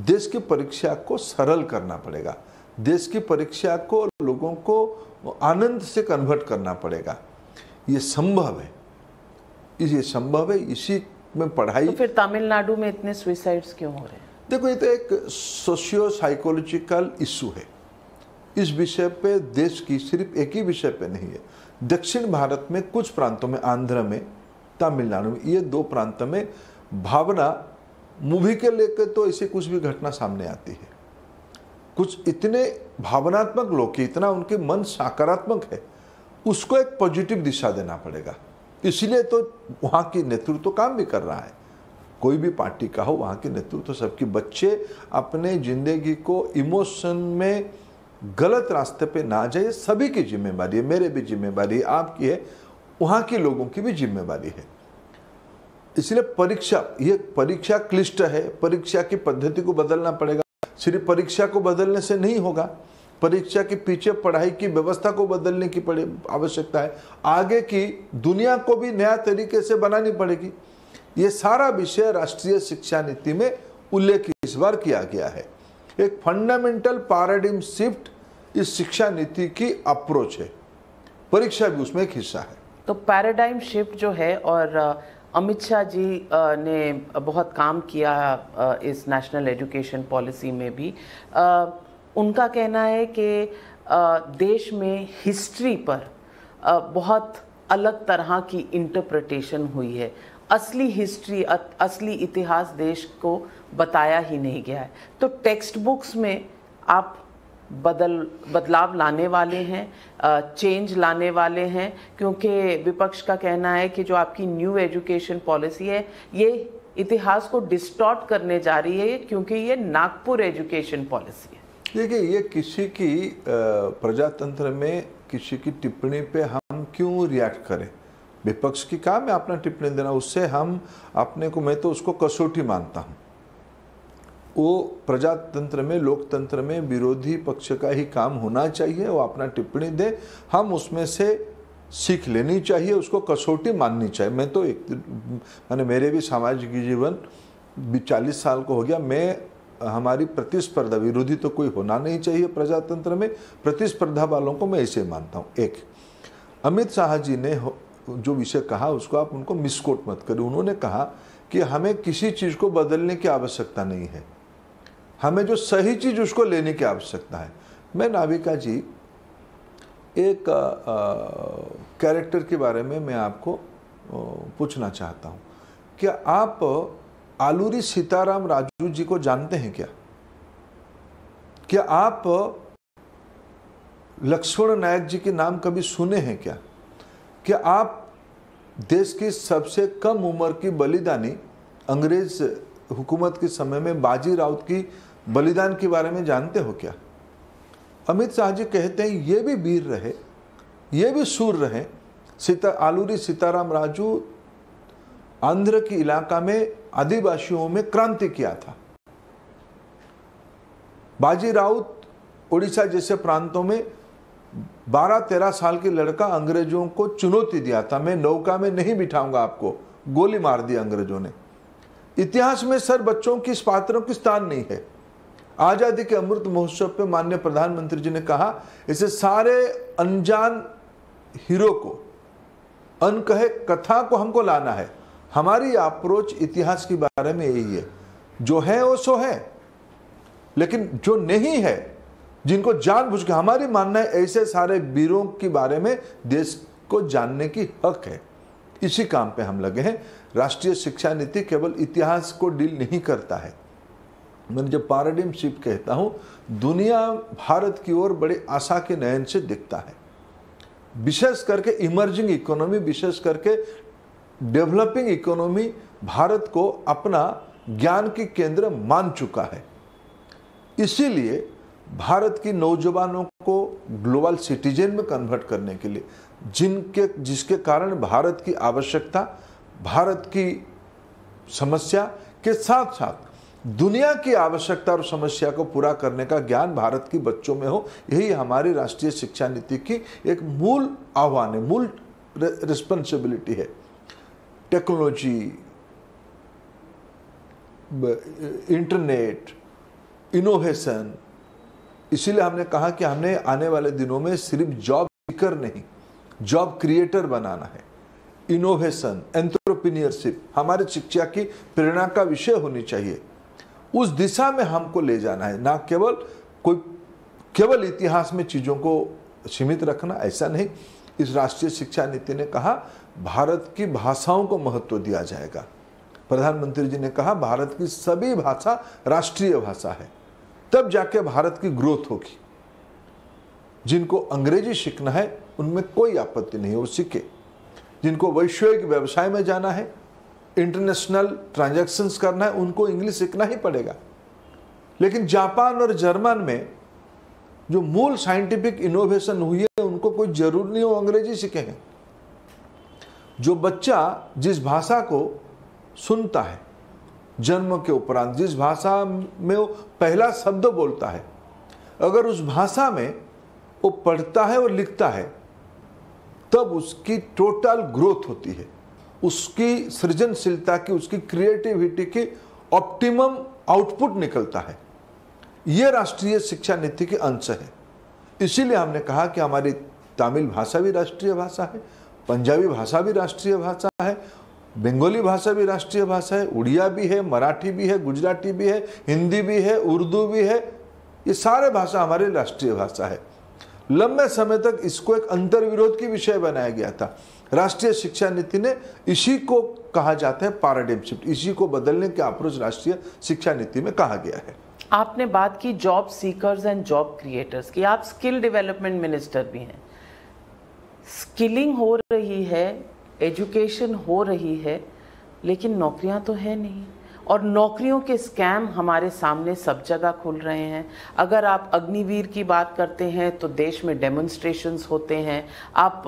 देश की परीक्षा को सरल करना पड़ेगा, देश की परीक्षा को लोगों को आनंद से कन्वर्ट करना पड़ेगा। ये संभव है, इसी में पढ़ाई। तो फिर तमिलनाडु में इतने सुसाइड्स क्यों हो रहे हैं? देखो, ये तो एक सोशियो साइकोलॉजिकल इशू है। इस विषय पे देश की सिर्फ एक ही विषय पे नहीं है, दक्षिण भारत में कुछ प्रांतों में, आंध्र में, तमिलनाडु में, ये दो प्रांतों में भावना मूवी के लेकर तो ऐसे कुछ भी घटना सामने आती है। कुछ इतने भावनात्मक लोग, इतना उनके मन सकारात्मक है, उसको एक पॉजिटिव दिशा देना पड़ेगा। इसलिए तो वहाँ की नेतृत्व तो काम भी कर रहा है, कोई भी पार्टी का हो, वहाँ के नेतृत्व तो सबकी। बच्चे अपने जिंदगी को इमोशन में गलत रास्ते पे ना जाए, सभी की जिम्मेवारी है, मेरे भी जिम्मेवारी है, आपकी है, वहाँ के लोगों की भी जिम्मेवारी है। इसलिए परीक्षा क्लिष्ट है, परीक्षा की पद्धति को बदलना पड़ेगा। सिर्फ परीक्षा को बदलने से नहीं होगा, परीक्षा के पीछे पढ़ाई की व्यवस्था को बदलने की आवश्यकता है। आगे की दुनिया को भी नया तरीके से बनानी पड़ेगी। ये सारा विषय राष्ट्रीय शिक्षा नीति में उल्लेख इस बार किया गया है। एक फंडामेंटल पैराडाइम शिफ्ट इस शिक्षा नीति की अप्रोच है, परीक्षा भी उसमें एक हिस्सा है। तो पैराडाइम शिफ्ट जो है, और अमित शाह जी ने बहुत काम किया इस नेशनल एजुकेशन पॉलिसी में भी। उनका कहना है कि देश में हिस्ट्री पर बहुत अलग तरह की इंटरप्रिटेशन हुई है, असली हिस्ट्री, असली इतिहास देश को बताया ही नहीं गया है। तो टेक्स्ट बुक्स में आप बदलाव लाने वाले हैं, चेंज लाने वाले हैं, क्योंकि विपक्ष का कहना है कि जो आपकी न्यू एजुकेशन पॉलिसी है ये इतिहास को डिस्टॉर्ट करने जा रही है, क्योंकि ये नागपुर एजुकेशन पॉलिसी है। देखिए, ये किसी की प्रजातंत्र में किसी की टिप्पणी पे हम क्यों रिएक्ट करें। विपक्ष की काम है अपना टिप्पणी देना, उससे हम अपने को, मैं तो उसको कसौटी मानता हूँ। वो प्रजातंत्र में, लोकतंत्र में विरोधी पक्ष का ही काम होना चाहिए, वो अपना टिप्पणी दे, हम उसमें से सीख लेनी चाहिए, उसको कसौटी माननी चाहिए। मैं तो मैंने मेरे भी सामाजिक जीवन 40 साल को हो गया, मैं हमारी प्रतिस्पर्धा, विरोधी तो कोई होना नहीं चाहिए प्रजातंत्र में, प्रतिस्पर्धा वालों को मैं ऐसे मानता हूँ। एक अमित शाह जी ने जो विषय कहा उसको आप उनको मिसकोट मत करिए। उन्होंने कहा कि हमें किसी चीज़ को बदलने की आवश्यकता नहीं है, हमें जो सही चीज़ उसको लेने की आवश्यकता है। मैं नाविका जी एक कैरेक्टर के बारे में मैं आपको पूछना चाहता हूँ, क्या आप आलूरी सीताराम राजू जी को जानते हैं क्या? क्या आप लक्ष्मण नायक जी के नाम कभी सुने हैं क्या? क्या आप देश की सबसे कम उम्र की बलिदानी अंग्रेज हुकूमत के समय में बाजी राउत की बलिदान के बारे में जानते हो क्या? अमित शाह जी कहते हैं ये भी वीर रहे, ये भी सूर रहे। आलूरी सीताराम राजू आंध्र के इलाका में आदिवासियों में क्रांति किया था। बाजी राउत उड़ीसा जैसे प्रांतों में 12-13 साल के लड़का अंग्रेजों को चुनौती दिया था, मैं नौका में नहीं बिठाऊंगा आपको, गोली मार दी अंग्रेजों ने। इतिहास में सर बच्चों की, इस पात्रों की स्थान नहीं है। आजादी के अमृत महोत्सव पे माननीय प्रधानमंत्री जी ने कहा इसे सारे अनजान हीरो को, अनकहे कथा को हमको लाना है। हमारी अप्रोच इतिहास के बारे में यही है, जो है वो सो है, लेकिन जो नहीं है, जिनको जानबूझ के, हमारी मानना है ऐसे सारे वीरों के बारे में देश को जानने की हक है। इसी काम पे हम लगे हैं। राष्ट्रीय शिक्षा नीति केवल इतिहास को डील नहीं करता है। मैं जब पैराडाइम शिफ्ट कहता हूं, दुनिया भारत की ओर बड़े आशा के नयन से दिखता है, विशेष करके इमर्जिंग इकोनॉमी, विशेष करके डेवलपिंग इकोनॉमी भारत को अपना ज्ञान की केंद्र मान चुका है। इसीलिए भारत की नौजवानों को ग्लोबल सिटीजन में कन्वर्ट करने के लिए, जिसके कारण भारत की आवश्यकता, भारत की समस्या के साथ साथ दुनिया की आवश्यकता और समस्या को पूरा करने का ज्ञान भारत के बच्चों में हो, यही हमारी राष्ट्रीय शिक्षा नीति की एक मूल आह्वान है, मूल रिस्पॉन्सिबिलिटी है। टेक्नोलॉजी, इंटरनेट, इनोवेशन, इसीलिए हमने कहा कि हमने आने वाले दिनों में सिर्फ जॉब सीकर नहीं, जॉब क्रिएटर बनाना है। इनोवेशन, एंटरप्रेन्योरशिप हमारी शिक्षा की प्रेरणा का विषय होनी चाहिए। उस दिशा में हमको ले जाना है, ना केवल इतिहास में चीज़ों को सीमित रखना, ऐसा नहीं। इस राष्ट्रीय शिक्षा नीति ने कहा भारत की भाषाओं को महत्व दिया जाएगा। प्रधानमंत्री जी ने कहा भारत की सभी भाषा राष्ट्रीय भाषा है, तब जाके भारत की ग्रोथ होगी। जिनको अंग्रेजी सीखना है उनमें कोई आपत्ति नहीं, वो सीखे। जिनको वैश्विक व्यवसाय में जाना है, इंटरनेशनल ट्रांजैक्शंस करना है, उनको इंग्लिश सीखना ही पड़ेगा। लेकिन जापान और जर्मन में जो मूल साइंटिफिक इनोवेशन हुई है, उनको कोई जरूर नहीं हो अंग्रेजी सीखेंगे। जो बच्चा जिस भाषा को सुनता है जन्म के उपरांत, जिस भाषा में वो पहला शब्द बोलता है, अगर उस भाषा में वो पढ़ता है और लिखता है, तब उसकी टोटल ग्रोथ होती है, उसकी सृजनशीलता की, उसकी क्रिएटिविटी की ऑप्टिमम आउटपुट निकलता है। यह राष्ट्रीय शिक्षा नीति के अंश है। इसीलिए हमने कहा कि हमारी तमिल भाषा भी राष्ट्रीय भाषा है, पंजाबी भाषा भी राष्ट्रीय भाषा है, बंगाली भाषा भी राष्ट्रीय भाषा है, उड़िया भी है, मराठी भी है, गुजराती भी है, हिंदी भी है, उर्दू भी है। ये सारे भाषा हमारी राष्ट्रीय भाषा है। लंबे समय तक इसको एक अंतर्विरोध की विषय बनाया गया था। राष्ट्रीय शिक्षा नीति ने इसी को कहा जाता है पैराडाइम शिफ्ट, इसी को बदलने के अप्रोच राष्ट्रीय शिक्षा नीति में कहा गया है। आपने बात की job seekers and job creators की, आप स्किल डेवलपमेंट मिनिस्टर भी हैं। स्किलिंग हो रही है, एजुकेशन हो रही है, लेकिन नौकरियां तो है नहीं, और नौकरियों के स्कैम हमारे सामने सब जगह खुल रहे हैं। अगर आप अग्निवीर की बात करते हैं तो देश में डेमोन्स्ट्रेशंस होते हैं। आप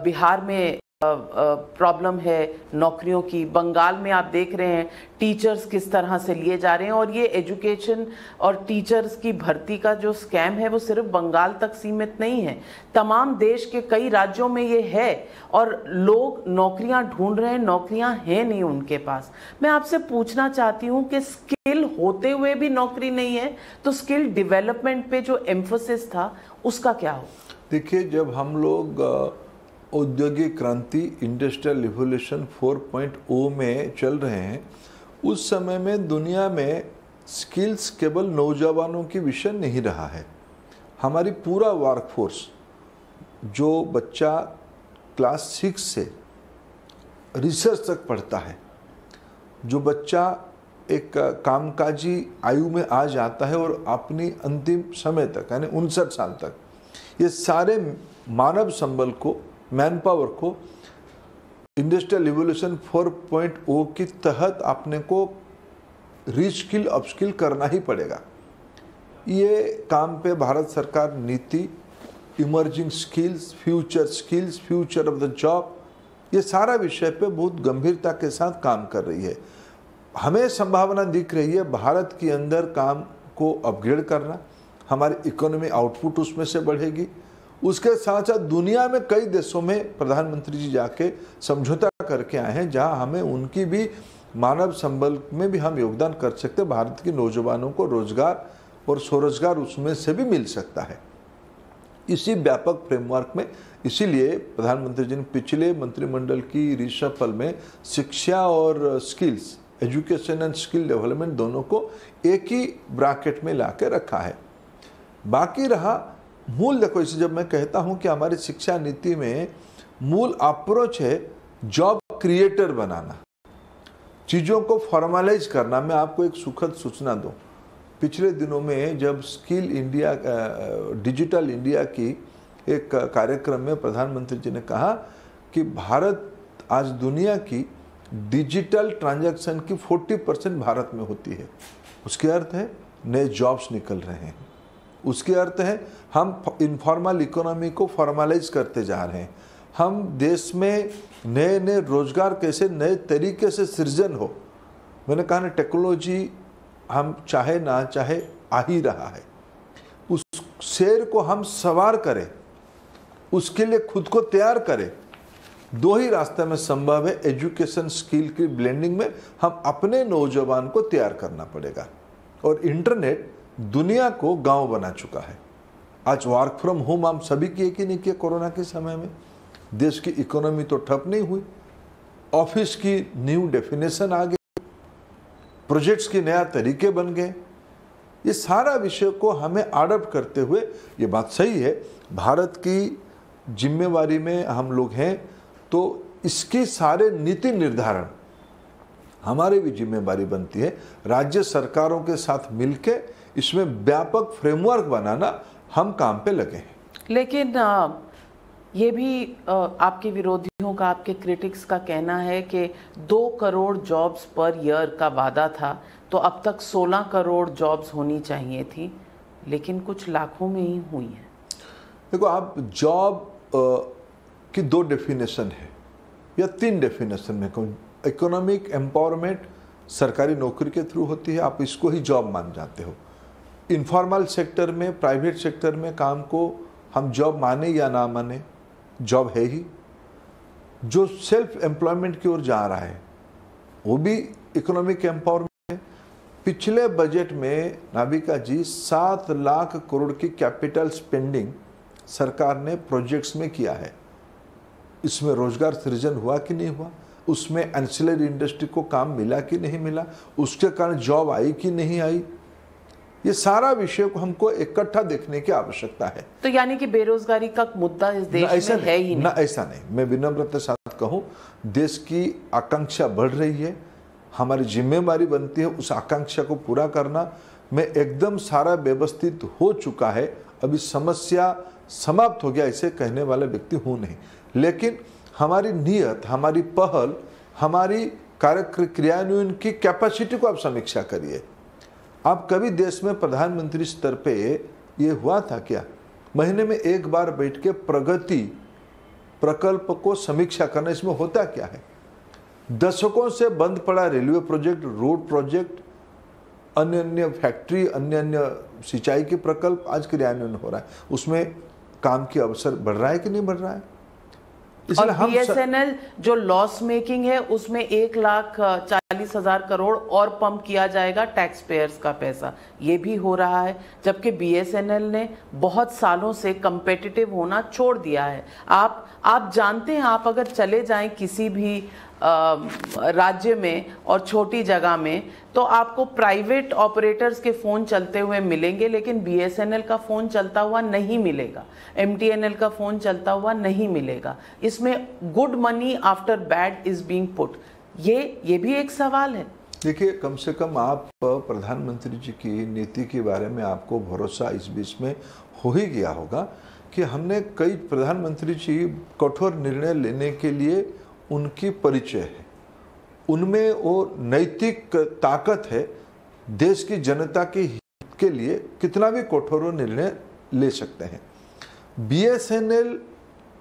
बिहार में प्रॉब्लम है नौकरियों की। बंगाल में आप देख रहे हैं टीचर्स किस तरह से लिए जा रहे हैं, और ये एजुकेशन और टीचर्स की भर्ती का जो स्कैम है वो सिर्फ बंगाल तक सीमित नहीं है, तमाम देश के कई राज्यों में ये है, और लोग नौकरियां ढूंढ रहे हैं, नौकरियां हैं नहीं उनके पास। मैं आपसे पूछना चाहती हूँ कि स्किल होते हुए भी नौकरी नहीं है, तो स्किल डेवलपमेंट पे जो एम्फोसिस था उसका क्या हो? देखिए, जब हम लोग औद्योगिक क्रांति इंडस्ट्रियल रिवोल्यूशन 4.0 में चल रहे हैं, उस समय में दुनिया में स्किल्स केवल नौजवानों की विषय नहीं रहा है। हमारी पूरा वर्कफोर्स, जो बच्चा क्लास 6 से रिसर्च तक पढ़ता है, जो बच्चा एक कामकाजी आयु में आ जाता है और अपनी अंतिम समय तक यानी 59 साल तक, ये सारे मानव संबल को, मैन पावर को इंडस्ट्रियल रिवोल्यूशन 4.0 के तहत अपने को रीस्किल अपस्किल करना ही पड़ेगा। ये काम पे भारत सरकार नीति, emerging skills, future of the job, ये सारा विषय पे बहुत गंभीरता के साथ काम कर रही है। हमें संभावना दिख रही है भारत के अंदर काम को अपग्रेड करना, हमारी इकोनॉमी आउटपुट उसमें से बढ़ेगी। उसके साथ साथ दुनिया में कई देशों में प्रधानमंत्री जी जाके समझौता करके आए हैं, जहां हमें उनकी भी मानव संबल में भी हम योगदान कर सकते हैं। भारत के नौजवानों को रोजगार और स्वरोजगार उसमें से भी मिल सकता है। इसी व्यापक फ्रेमवर्क में इसीलिए प्रधानमंत्री जी ने पिछले मंत्रिमंडल की रिशफल में शिक्षा और skills, education and skill development दोनों को एक ही ब्रैकेट में ला के रखा है। बाकी रहा मूल, देखो इसे जब मैं कहता हूं कि हमारी शिक्षा नीति में मूल अप्रोच है जॉब क्रिएटर बनाना, चीज़ों को फॉर्मलाइज करना। मैं आपको एक सुखद सूचना दूं, पिछले दिनों में जब स्किल इंडिया, डिजिटल इंडिया की एक कार्यक्रम में प्रधानमंत्री जी ने कहा कि भारत आज दुनिया की डिजिटल ट्रांजैक्शन की 40% भारत में होती है। उसके अर्थ है नए जॉब्स निकल रहे हैं, उसके अर्थ है हम इनफॉर्मल इकोनॉमी को फॉर्मलाइज करते जा रहे हैं। हम देश में नए नए रोजगार कैसे नए तरीके से सृजन हो। मैंने कहा ना, टेक्नोलॉजी हम चाहे ना चाहे आ ही रहा है। उस शेर को हम सवार करें, उसके लिए खुद को तैयार करें। दो ही रास्ते में संभव है, एजुकेशन स्किल की ब्लेंडिंग में हम अपने नौजवान को तैयार करना पड़ेगा। और इंटरनेट दुनिया को गांव बना चुका है। आज वर्क फ्रॉम होम हम सभी किए कि नहीं किए कोरोना के समय में। देश की इकोनॉमी तो ठप नहीं हुई, ऑफिस की न्यू डेफिनेशन आ गई, प्रोजेक्ट्स के नया तरीके बन गए। ये सारा विषय को हमें अडॉप्ट करते हुए, ये बात सही है भारत की जिम्मेवारी में हम लोग हैं, तो इसके सारे नीति निर्धारण हमारी भी जिम्मेवारी बनती है। राज्य सरकारों के साथ मिलकर इसमें व्यापक फ्रेमवर्क बनाना, हम काम पे लगे हैं। लेकिन ये भी आपके विरोधियों का, आपके क्रिटिक्स का कहना है कि 2 करोड़ जॉब्स पर ईयर का वादा था, तो अब तक 16 करोड़ जॉब्स होनी चाहिए थी, लेकिन कुछ लाखों में ही हुई है। देखो, आप जॉब की 2 डेफिनेशन है या 3 डेफिनेशन में कहूँ। इकोनॉमिक एम्पावरमेंट सरकारी नौकरी के थ्रू होती है, आप इसको ही जॉब मान जाते हो। इनफॉर्मल सेक्टर में, प्राइवेट सेक्टर में काम को हम जॉब माने या ना माने, जॉब है ही। जो सेल्फ एम्प्लॉयमेंट की ओर जा रहा है वो भी इकोनॉमिक एम्पावरमेंट है। पिछले बजट में नाबिका जी 7 लाख करोड़ की कैपिटल स्पेंडिंग सरकार ने प्रोजेक्ट्स में किया है। इसमें रोजगार सृजन हुआ कि नहीं हुआ, उसमें एंसिलरी इंडस्ट्री को काम मिला कि नहीं मिला, उसके कारण जॉब आई कि नहीं आई, ये सारा विषय को हमको इकट्ठा देखने की आवश्यकता है। तो यानी कि बेरोजगारी का मुद्दा इस देश में है ही नहीं। ना, ऐसा नहीं। मैं विनम्रता के साथ कहूं, देश की आकांक्षा बढ़ रही है, हमारी जिम्मेवारी बनती है उस आकांक्षा को पूरा करना। मैं एकदम सारा व्यवस्थित हो चुका है, अभी समस्या समाप्त हो गया ऐसे कहने वाला व्यक्ति हूं नहीं, लेकिन हमारी नियत, हमारी पहल, हमारी कार्य क्रियान्वयन की कैपेसिटी को आप समीक्षा करिए। आप कभी देश में प्रधानमंत्री स्तर पे ये हुआ था क्या, महीने में एक बार बैठ के प्रगति प्रकल्प को समीक्षा करना। इसमें होता क्या है, दशकों से बंद पड़ा रेलवे प्रोजेक्ट, रोड प्रोजेक्ट, अन्य अन्य फैक्ट्री, अन्य अन्य सिंचाई के प्रकल्प आज क्रियान्वयन हो रहा है। उसमें काम की अवसर बढ़ रहा है कि नहीं बढ़ रहा है? और BSNL जो लॉस मेकिंग है उसमें 1,40,000 करोड़ और पंप किया जाएगा टैक्स पेयर्स का पैसा, ये भी हो रहा है। जबकि BSNL ने बहुत सालों से कंपेटिटिव होना छोड़ दिया है। आप जानते हैं, आप अगर चले जाएं किसी भी राज्य में और छोटी जगह में तो आपको प्राइवेट ऑपरेटर्स के फ़ोन चलते हुए मिलेंगे, लेकिन BSNL का फ़ोन चलता हुआ नहीं मिलेगा, MTNL का फ़ोन चलता हुआ नहीं मिलेगा। इसमें good money after bad is being put, ये भी एक सवाल है। देखिए, कम से कम आप प्रधानमंत्री जी की नीति के बारे में आपको भरोसा इस बीच में हो ही गया होगा कि हमने कई प्रधानमंत्री जी कठोर निर्णय लेने के लिए उनकी परिचय है, उनमें वो नैतिक ताकत है, देश की जनता के हित के लिए कितना भी कठोर निर्णय ले सकते हैं। BSNL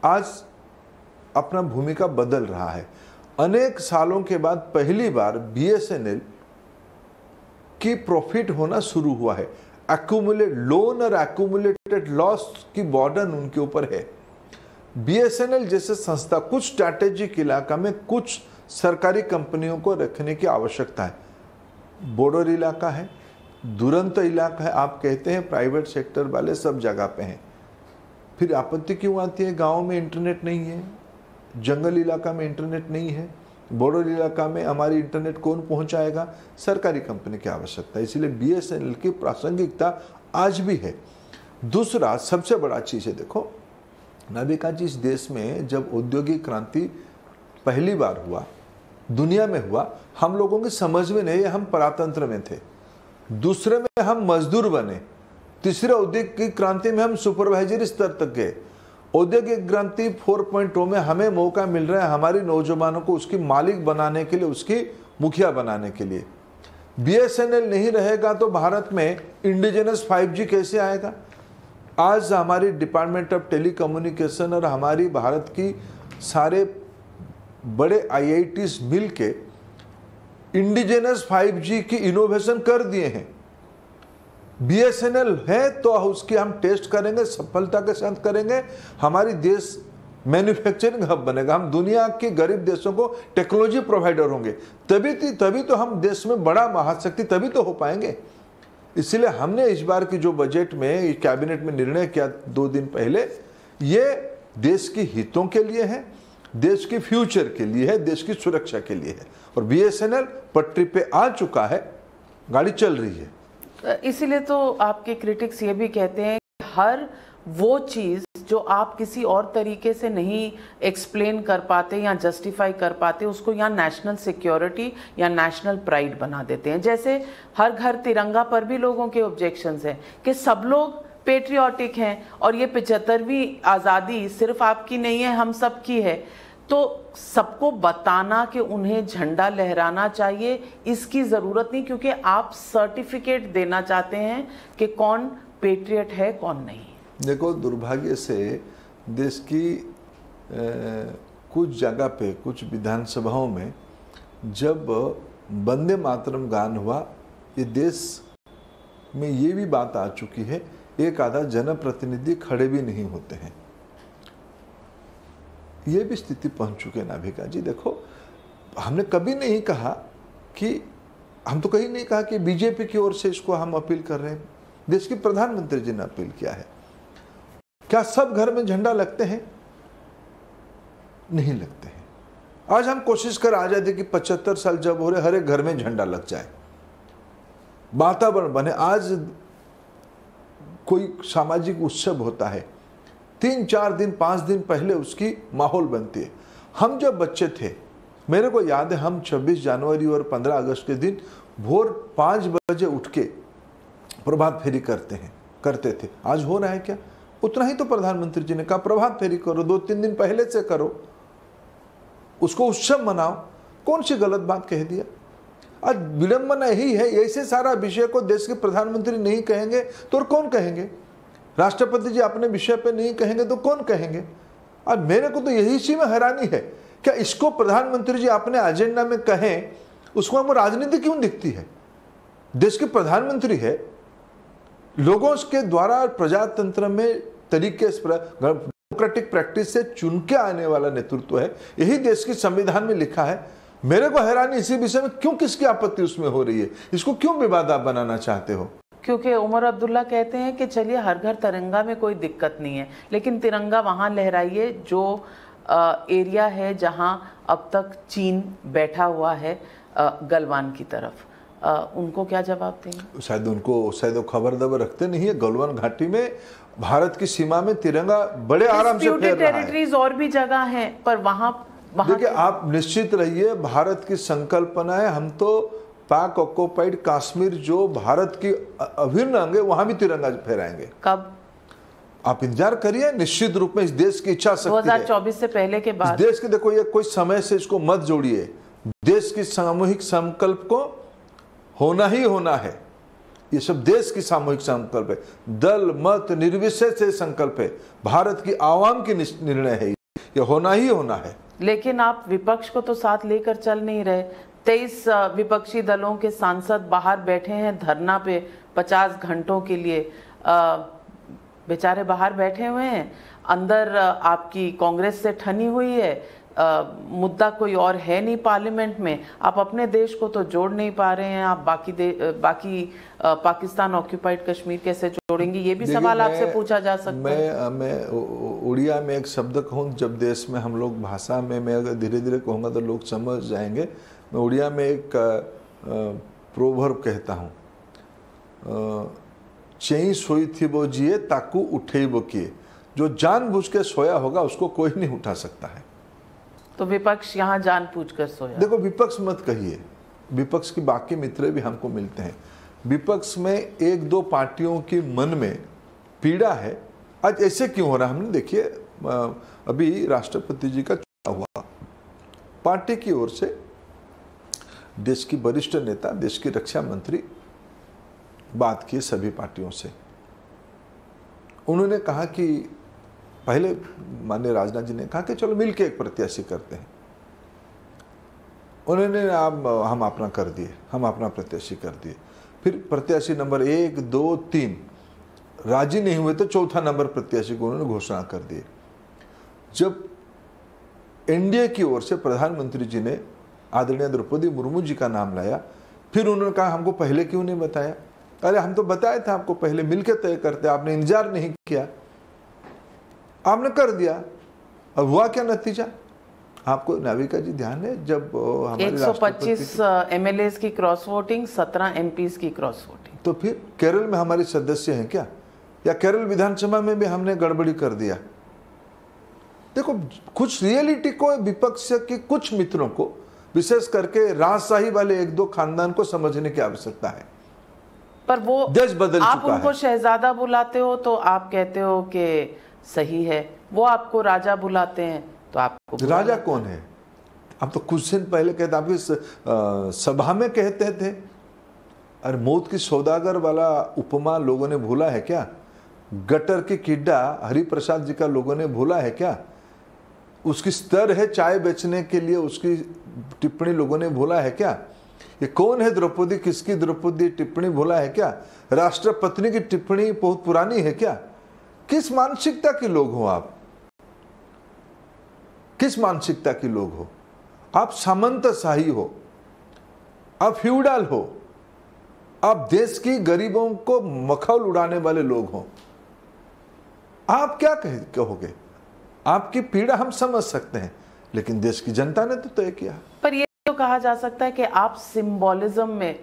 आज अपना भूमिका बदल रहा है। अनेक सालों के बाद पहली बार BSNL की प्रॉफिट होना शुरू हुआ है। एक्यूमुलेट लोन और एक्यूमुलेटेड लॉस की बर्डन उनके ऊपर है। BSNL जैसे संस्था कुछ स्ट्रैटेजिक इलाका में कुछ सरकारी कंपनियों को रखने की आवश्यकता है। बॉर्डर इलाका है, दुरंत इलाका है, आप कहते हैं प्राइवेट सेक्टर वाले सब जगह पे हैं, फिर आपत्ति क्यों आती है? गांव में इंटरनेट नहीं है, जंगल इलाका में इंटरनेट नहीं है, बॉर्डर इलाका में हमारी इंटरनेट कौन पहुंचाएगा? सरकारी कंपनी की आवश्यकता है। इसलिए BSNL की प्रासंगिकता आज भी है। दूसरा सबसे बड़ा चीज़ है, देखो नाभिका जी, इस देश में जब औद्योगिक क्रांति पहली बार हुआ, दुनिया में हुआ, हम लोगों की समझ में नहीं, हम परातंत्र में थे। दूसरे में हम मजदूर बने, तीसरे औद्योगिक क्रांति में हम सुपरवाइजरी स्तर तक गए। औद्योगिक क्रांति 4.0 में हमें मौका मिल रहा है हमारी नौजवानों को उसकी मालिक बनाने के लिए, उसकी मुखिया बनाने के लिए। BSNL नहीं रहेगा तो भारत में इंडिजिनस 5G कैसे आएगा? आज हमारी डिपार्टमेंट ऑफ टेलीकम्युनिकेशन और हमारी भारत की सारे बड़े IITs मिल के इंडिजिनस 5G की इनोवेशन कर दिए हैं। BSNL है तो उसकी हम टेस्ट करेंगे, सफलता के साथ करेंगे, हमारी देश मैन्युफैक्चरिंग हब बनेगा, हम दुनिया के गरीब देशों को टेक्नोलॉजी प्रोवाइडर होंगे, तभी तो हम देश में बड़ा महाशक्ति तभी तो हो पाएंगे। इसलिए हमने इस बार की जो बजट में कैबिनेट में निर्णय किया 2 दिन पहले, ये देश के हितों के लिए है, देश के फ्यूचर के लिए है, देश की सुरक्षा के लिए है। और BSNL पटरी पे आ चुका है, गाड़ी चल रही है। इसीलिए तो आपके क्रिटिक्स ये भी कहते हैं कि हर वो चीज़ जो आप किसी और तरीके से नहीं एक्सप्लेन कर पाते या जस्टिफाई कर पाते, उसको यहाँ नेशनल सिक्योरिटी या नेशनल प्राइड बना देते हैं। जैसे हर घर तिरंगा पर भी लोगों के ऑब्जेक्शंस हैं कि सब लोग पेट्रियाटिक हैं और ये 75वीं आज़ादी सिर्फ आपकी नहीं है, हम सब की है। तो सबको बताना कि उन्हें झंडा लहराना चाहिए, इसकी ज़रूरत नहीं, क्योंकि आप सर्टिफिकेट देना चाहते हैं कि कौन पेट्रियट है कौन नहीं। देखो, दुर्भाग्य से देश की कुछ जगह पे, कुछ विधानसभाओं में जब वंदे मातरम गान हुआ, ये देश में ये भी बात आ चुकी है, एक आधा जनप्रतिनिधि खड़े भी नहीं होते हैं। ये भी स्थिति पहुंच चुके हैं नाभिका जी। देखो, हमने कभी नहीं कहा कि, हम तो कहीं नहीं कहा कि बीजेपी की ओर से इसको हम अपील कर रहे हैं। देश के प्रधानमंत्री जी ने अपील किया है। क्या सब घर में झंडा लगते हैं? नहीं लगते हैं। आज हम कोशिश कर आजादी की 75 साल जब हो रहे, हर एक घर में झंडा लग जाए, वातावरण बने। आज कोई सामाजिक उत्सव होता है, 3-4 दिन 5 दिन पहले उसकी माहौल बनती है। हम जब बच्चे थे, मेरे को याद है, हम 26 जनवरी और 15 अगस्त के दिन भोर 5 बजे उठ के प्रभात फेरी करते थे। आज हो रहा है क्या? उतना ही तो प्रधानमंत्री जी ने कहा, प्रभात फेरी करो, 2-3 दिन पहले से करो, उसको उत्सव मनाओ। कौन सी गलत बात कह दिया? आज विडंबना यही है। ऐसे सारा विषय को देश के प्रधानमंत्री नहीं कहेंगे तो और कौन कहेंगे? राष्ट्रपति जी अपने विषय पे नहीं कहेंगे तो कौन कहेंगे? और मेरे को तो यही इसी में हैरानी है, क्या इसको प्रधानमंत्री जी अपने एजेंडा में कहें, उसको हमको राजनीति क्यों दिखती है? देश के प्रधानमंत्री है, लोगों के द्वारा प्रजातंत्र में तरीके से डेमोक्रेटिक प्रैक्टिस से चुन के आने वाला नेतृत्व है, यही देश के संविधान में लिखा है। मेरे को हैरानी इसी विषय में, क्यों किसकी आपत्ति उसमें हो रही है? इसको क्यों विवाद आप बनाना चाहते हो? क्योंकि उमर अब्दुल्ला कहते हैं कि चलिए हर घर तिरंगा में कोई दिक्कत नहीं है, लेकिन तिरंगा वहां लहराइए जो एरिया है जहां अब तक चीन बैठा हुआ है गलवान की तरफ। उनको क्या जवाब देंगे? शायद वो खबर दबर रखते नहीं है। गलवान घाटी में भारत की सीमा में तिरंगा बड़े आराम से फैल रहा है। टेरिटरीज और भी जगह हैं, पर वहां देखिए, आप निश्चित रहिए, भारत की संकल्पना है, हम तो पाक ऑक्युपाइड कश्मीर जो भारत की अभिन्न अंग है वहां भी तिरंगा फहराएंगे। कब? आप इंतजार करिए, निश्चित रूप में इस देश की इच्छा शक्ति 2024 से पहले के बाद। इस देश के, देखो, ये कोई समय से इसको मत जोड़िए। देश की सामूहिक संकल्प को होना ही होना है। ये सब देश की सामूहिक संकल्प है, दल मत निर्विशेष से संकल्प है, भारत की आवाम की निर्णय है, ये होना ही होना है। लेकिन आप विपक्ष को तो साथ लेकर चल नहीं रहे। 23 विपक्षी दलों के सांसद बाहर बैठे हैं धरना पे 50 घंटों के लिए। बेचारे बाहर बैठे हुए हैं, अंदर आपकी कांग्रेस से ठनी हुई है। मुद्दा कोई और है नहीं पार्लियामेंट में। आप अपने देश को तो जोड़ नहीं पा रहे हैं, आप बाकी पाकिस्तान ऑक्यूपाइड कश्मीर कैसे जोड़ेंगे? ये भी सवाल आपसे पूछा जा सकता है। मैं उड़िया में एक शब्द कहूँ, जब देश में हम लोग भाषा में, मैं अगर धीरे धीरे कहूँगा तो लोग समझ जाएंगे। मैं उड़िया में एक प्रोवर्ब कहता हूँ, चेई सोई थी वो जिए ताकू उठे वो किए। जो जानबूझ के सोया होगा उसको कोई नहीं उठा सकता है। तो विपक्ष यहाँ जानबूझकर सोया। देखो, विपक्ष मत कहिए, विपक्ष की बाकी मित्र भी हमको मिलते हैं। विपक्ष में एक दो पार्टियों की मन में पीड़ा है, आज ऐसे क्यों हो रहा है। हमने देखिए, अभी राष्ट्रपति जी का चुनाव हुआ, पार्टी की ओर से देश की वरिष्ठ नेता, देश की रक्षा मंत्री बात की सभी पार्टियों से। उन्होंने कहा कि पहले माननीय राजनाथ जी ने कहा कि चलो मिलके एक प्रत्याशी करते हैं। उन्होंने हम अपना कर दिए, हम अपना प्रत्याशी कर दिए। फिर प्रत्याशी नंबर 1, 2, 3 राजी नहीं हुए तो चौथा नंबर प्रत्याशी को उन्होंने घोषणा कर दिए। जब एनडीए की ओर से प्रधानमंत्री जी ने आदरणीय द्रौपदी मुर्मू जी का नाम लाया, फिर उन्होंने कहा हमको पहले क्यों नहीं बताया? अरे हम तो बताए थे आपको, पहले मिलकर तय करते, आपने इंतजार नहीं किया, आपने कर दिया। और हुआ क्या नतीजा? आपको नाविका जी ध्यान है, जब 125 एमएलएस की क्रॉस वोटिंग, 17 एमपीज की क्रॉस वोटिंग। तो फिर केरल में हमारे सदस्य हैं क्या? या केरल विधानसभा में भी हमने गड़बड़ी कर दिया? देखो, कुछ रियलिटी को विपक्ष के कुछ मित्रों को, विशेष करके राजशाही वाले एक दो खानदान को समझने की आवश्यकता है। पर वो देश बदल आप चुका उनको है। शहजादा बुलाते हो तो आप कहते हो कि सही है, वो आपको राजा बुलाते हैं तो आपको राजा कौन है? आप तो कुछ दिन पहले कहते, आपकी सभा में कहते थे। अरे मौत की सौदागर वाला उपमा लोगों ने भूला है क्या? गटर की किड्डा हरिप्रसाद जी का लोगों ने भूला है क्या? उसकी स्तर है चाय बेचने के लिए, उसकी टिप्पणी लोगों ने भूला है क्या? ये कौन है द्रौपदी, किसकी द्रौपदी टिप्पणी भूला है क्या? राष्ट्रपत्नी की टिप्पणी बहुत पुरानी है क्या? किस मानसिकता के लोग हो आप? किस मानसिकता के लोग हो आप? सामंतशाही हो, आप फ्यूडल हो, आप देश की गरीबों को मखौल उड़ाने वाले लोग हो। आप क्या कहोगे? आपकी पीड़ा हम समझ सकते हैं, लेकिन देश की जनता ने तो तय किया। पर ये तो कहा जा सकता है कि आप सिंबोलिज्म में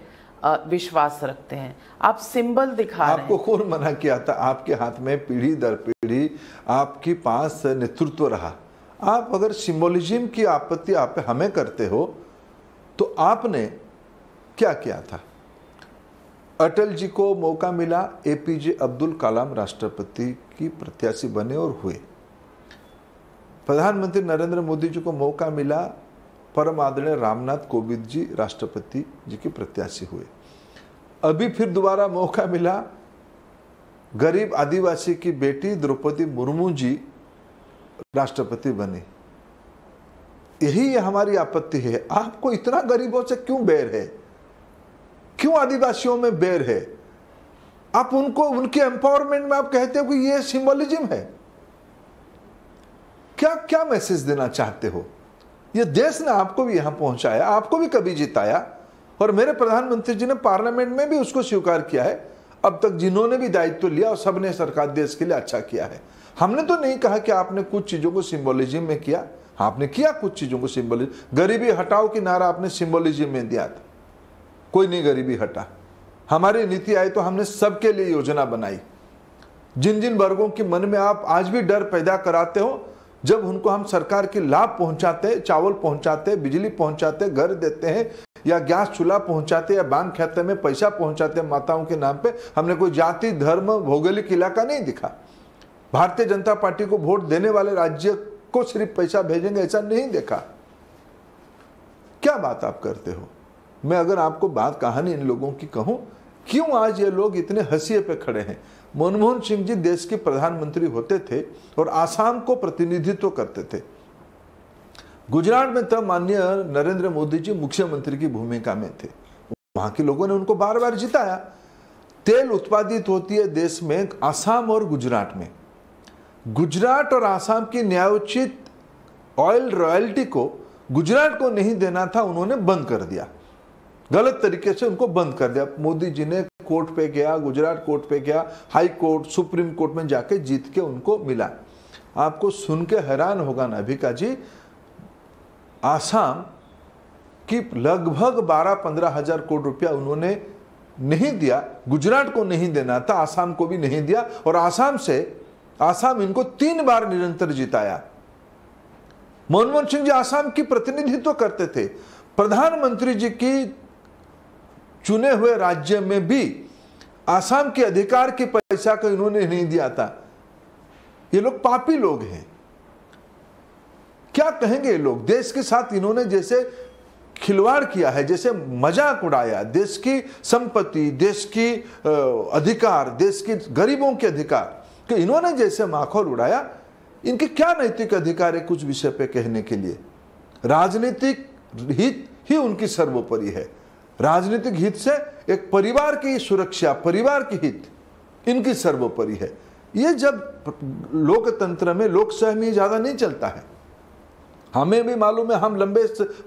विश्वास रखते हैं, आप सिंबल दिखा रहे हैं। आपको कौन मना किया था? आपके हाथ में पीढ़ी दर पीढ़ी आपके पास नेतृत्व रहा। आप अगर सिंबोलिज्म की आपत्ति आप हमें करते हो तो आपने क्या किया था? अटल जी को मौका मिला, एपीजे अब्दुल कलाम राष्ट्रपति की प्रत्याशी बने और हुए। प्रधानमंत्री नरेंद्र मोदी जी को मौका मिला, परम आदरणीय रामनाथ कोविंद जी राष्ट्रपति जी के प्रत्याशी हुए। अभी फिर दोबारा मौका मिला, गरीब आदिवासी की बेटी द्रौपदी मुर्मू जी राष्ट्रपति बने। यही हमारी आपत्ति है। आपको इतना गरीबों से क्यों बैर है, क्यों आदिवासियों में बैर है? आप उनको, उनके एम्पावरमेंट में आप कहते हो कि ये सिंबोलिज्म है। क्या क्या मैसेज देना चाहते हो? ये देश ने आपको भी यहां पहुंचाया, आपको भी कभी जिताया, और मेरे प्रधानमंत्री जी ने पार्लियामेंट में भी उसको स्वीकार किया है। अब तक जिन्होंने भी दायित्व लिया और सबने सरकार देश के लिए अच्छा किया है। हमने तो नहीं कहा कि आपने कुछ चीजों को सिंबोलिज्म में किया, आपने किया कुछ चीजों को सिंबोलिज्म। गरीबी हटाओ की नारा आपने सिंबोलिज्म में दिया था, कोई नहीं गरीबी हटा। हमारी नीति आई तो हमने सबके लिए योजना बनाई। जिन जिन वर्गों के मन में आप आज भी डर पैदा कराते हो, जब उनको हम सरकार के लाभ पहुंचाते, चावल पहुंचाते, बिजली पहुंचाते, घर देते हैं, या गैस चूल्हा पहुंचाते, या बैंक खाते में पैसा पहुंचाते माताओं के नाम पे, हमने कोई जाति, धर्म, भौगोलिक इलाका नहीं दिखा। भारतीय जनता पार्टी को वोट देने वाले राज्य को सिर्फ पैसा भेजेंगे ऐसा नहीं देखा। क्या बात आप करते हो? मैं अगर आपको बात कहानी इन लोगों की कहूं, क्यों आज ये लोग इतने हंसिए पे खड़े हैं? मनमोहन सिंह जी देश के प्रधानमंत्री होते थे और आसाम को प्रतिनिधित्व करते थे। गुजरात में तब माननीय नरेंद्र मोदी जी मुख्यमंत्री की भूमिका में थे। वहां के लोगों ने उनको बार बार जिताया। तेल उत्पादित होती है देश में आसाम और गुजरात में। गुजरात और आसाम की न्यायोचित ऑयल रॉयल्टी को गुजरात को नहीं देना था, उन्होंने बंद कर दिया। गलत तरीके से उनको बंद कर दिया। मोदी जी ने कोर्ट पे गया, गुजरात कोर्ट पे गया, हाई कोर्ट, सुप्रीम कोर्ट में जाके जीत के उनको मिला। आपको सुन के हैरान होगा नाभिका जी, आसाम की लगभग 12-15 हजार करोड़ रुपया उन्होंने नहीं दिया। गुजरात को नहीं देना था, आसाम को भी नहीं दिया, और आसाम इनको 3 बार निरंतर जिताया। मनमोहन सिंह जी आसाम की प्रतिनिधित्व करते थे। प्रधानमंत्री जी की चुने हुए राज्य में भी आसाम के अधिकार के पैसा को इन्होंने नहीं दिया था। ये लोग पापी लोग हैं। क्या कहेंगे ये लोग? देश के साथ इन्होंने जैसे खिलवाड़ किया है, जैसे मजाक उड़ाया, देश की संपत्ति, देश की अधिकार, देश के गरीबों के अधिकार कि इन्होंने जैसे माखौल उड़ाया। इनके क्या नैतिक अधिकार है कुछ विषय पे कहने के लिए? राजनीतिक हित ही उनकी सर्वोपरि है। राजनीतिक हित से एक परिवार की सुरक्षा, परिवार की हित इनकी सर्वोपरि है। ये जब लोकतंत्र में, लोकशाही में ज्यादा नहीं चलता है। हमें भी मालूम है,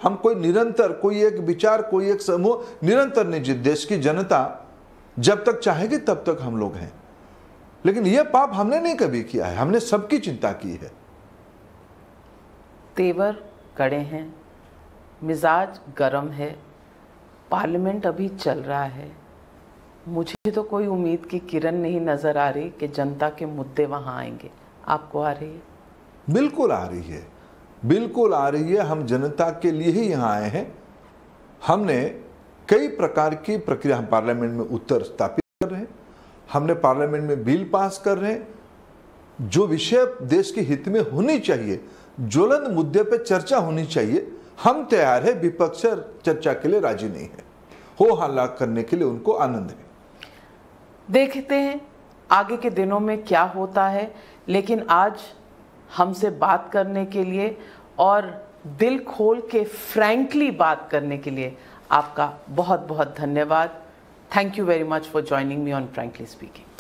हम कोई निरंतर, कोई एक विचार, कोई एक समूह निरंतर नहीं जीत। देश की जनता जब तक चाहेगी तब तक हम लोग हैं। लेकिन यह पाप हमने नहीं कभी किया है, हमने सबकी चिंता की है। तेवर कड़े हैं, मिजाज गर्म है, पार्लियामेंट अभी चल रहा है। मुझे तो कोई उम्मीद की किरण नहीं नजर आ रही कि जनता के मुद्दे वहां आएंगे। आपको आ रही है? बिल्कुल आ रही है, बिल्कुल आ रही है। हम जनता के लिए ही यहाँ आए हैं। हमने कई प्रकार की प्रक्रिया, हम पार्लियामेंट में उत्तर स्थापित कर रहे हैं, हमने पार्लियामेंट में बिल पास कर रहे हैं। जो विषय देश के हित में होनी चाहिए, ज्वलंत मुद्दे पे चर्चा होनी चाहिए, हम तैयार है। विपक्ष चर्चा के लिए राजी नहीं है, हो हल्ला करने के लिए उनको आनंद है। देखते हैं आगे के दिनों में क्या होता है। लेकिन आज हमसे बात करने के लिए और दिल खोल के फ्रैंकली बात करने के लिए आपका बहुत बहुत धन्यवाद। Thank you very much for joining me on frankly speaking.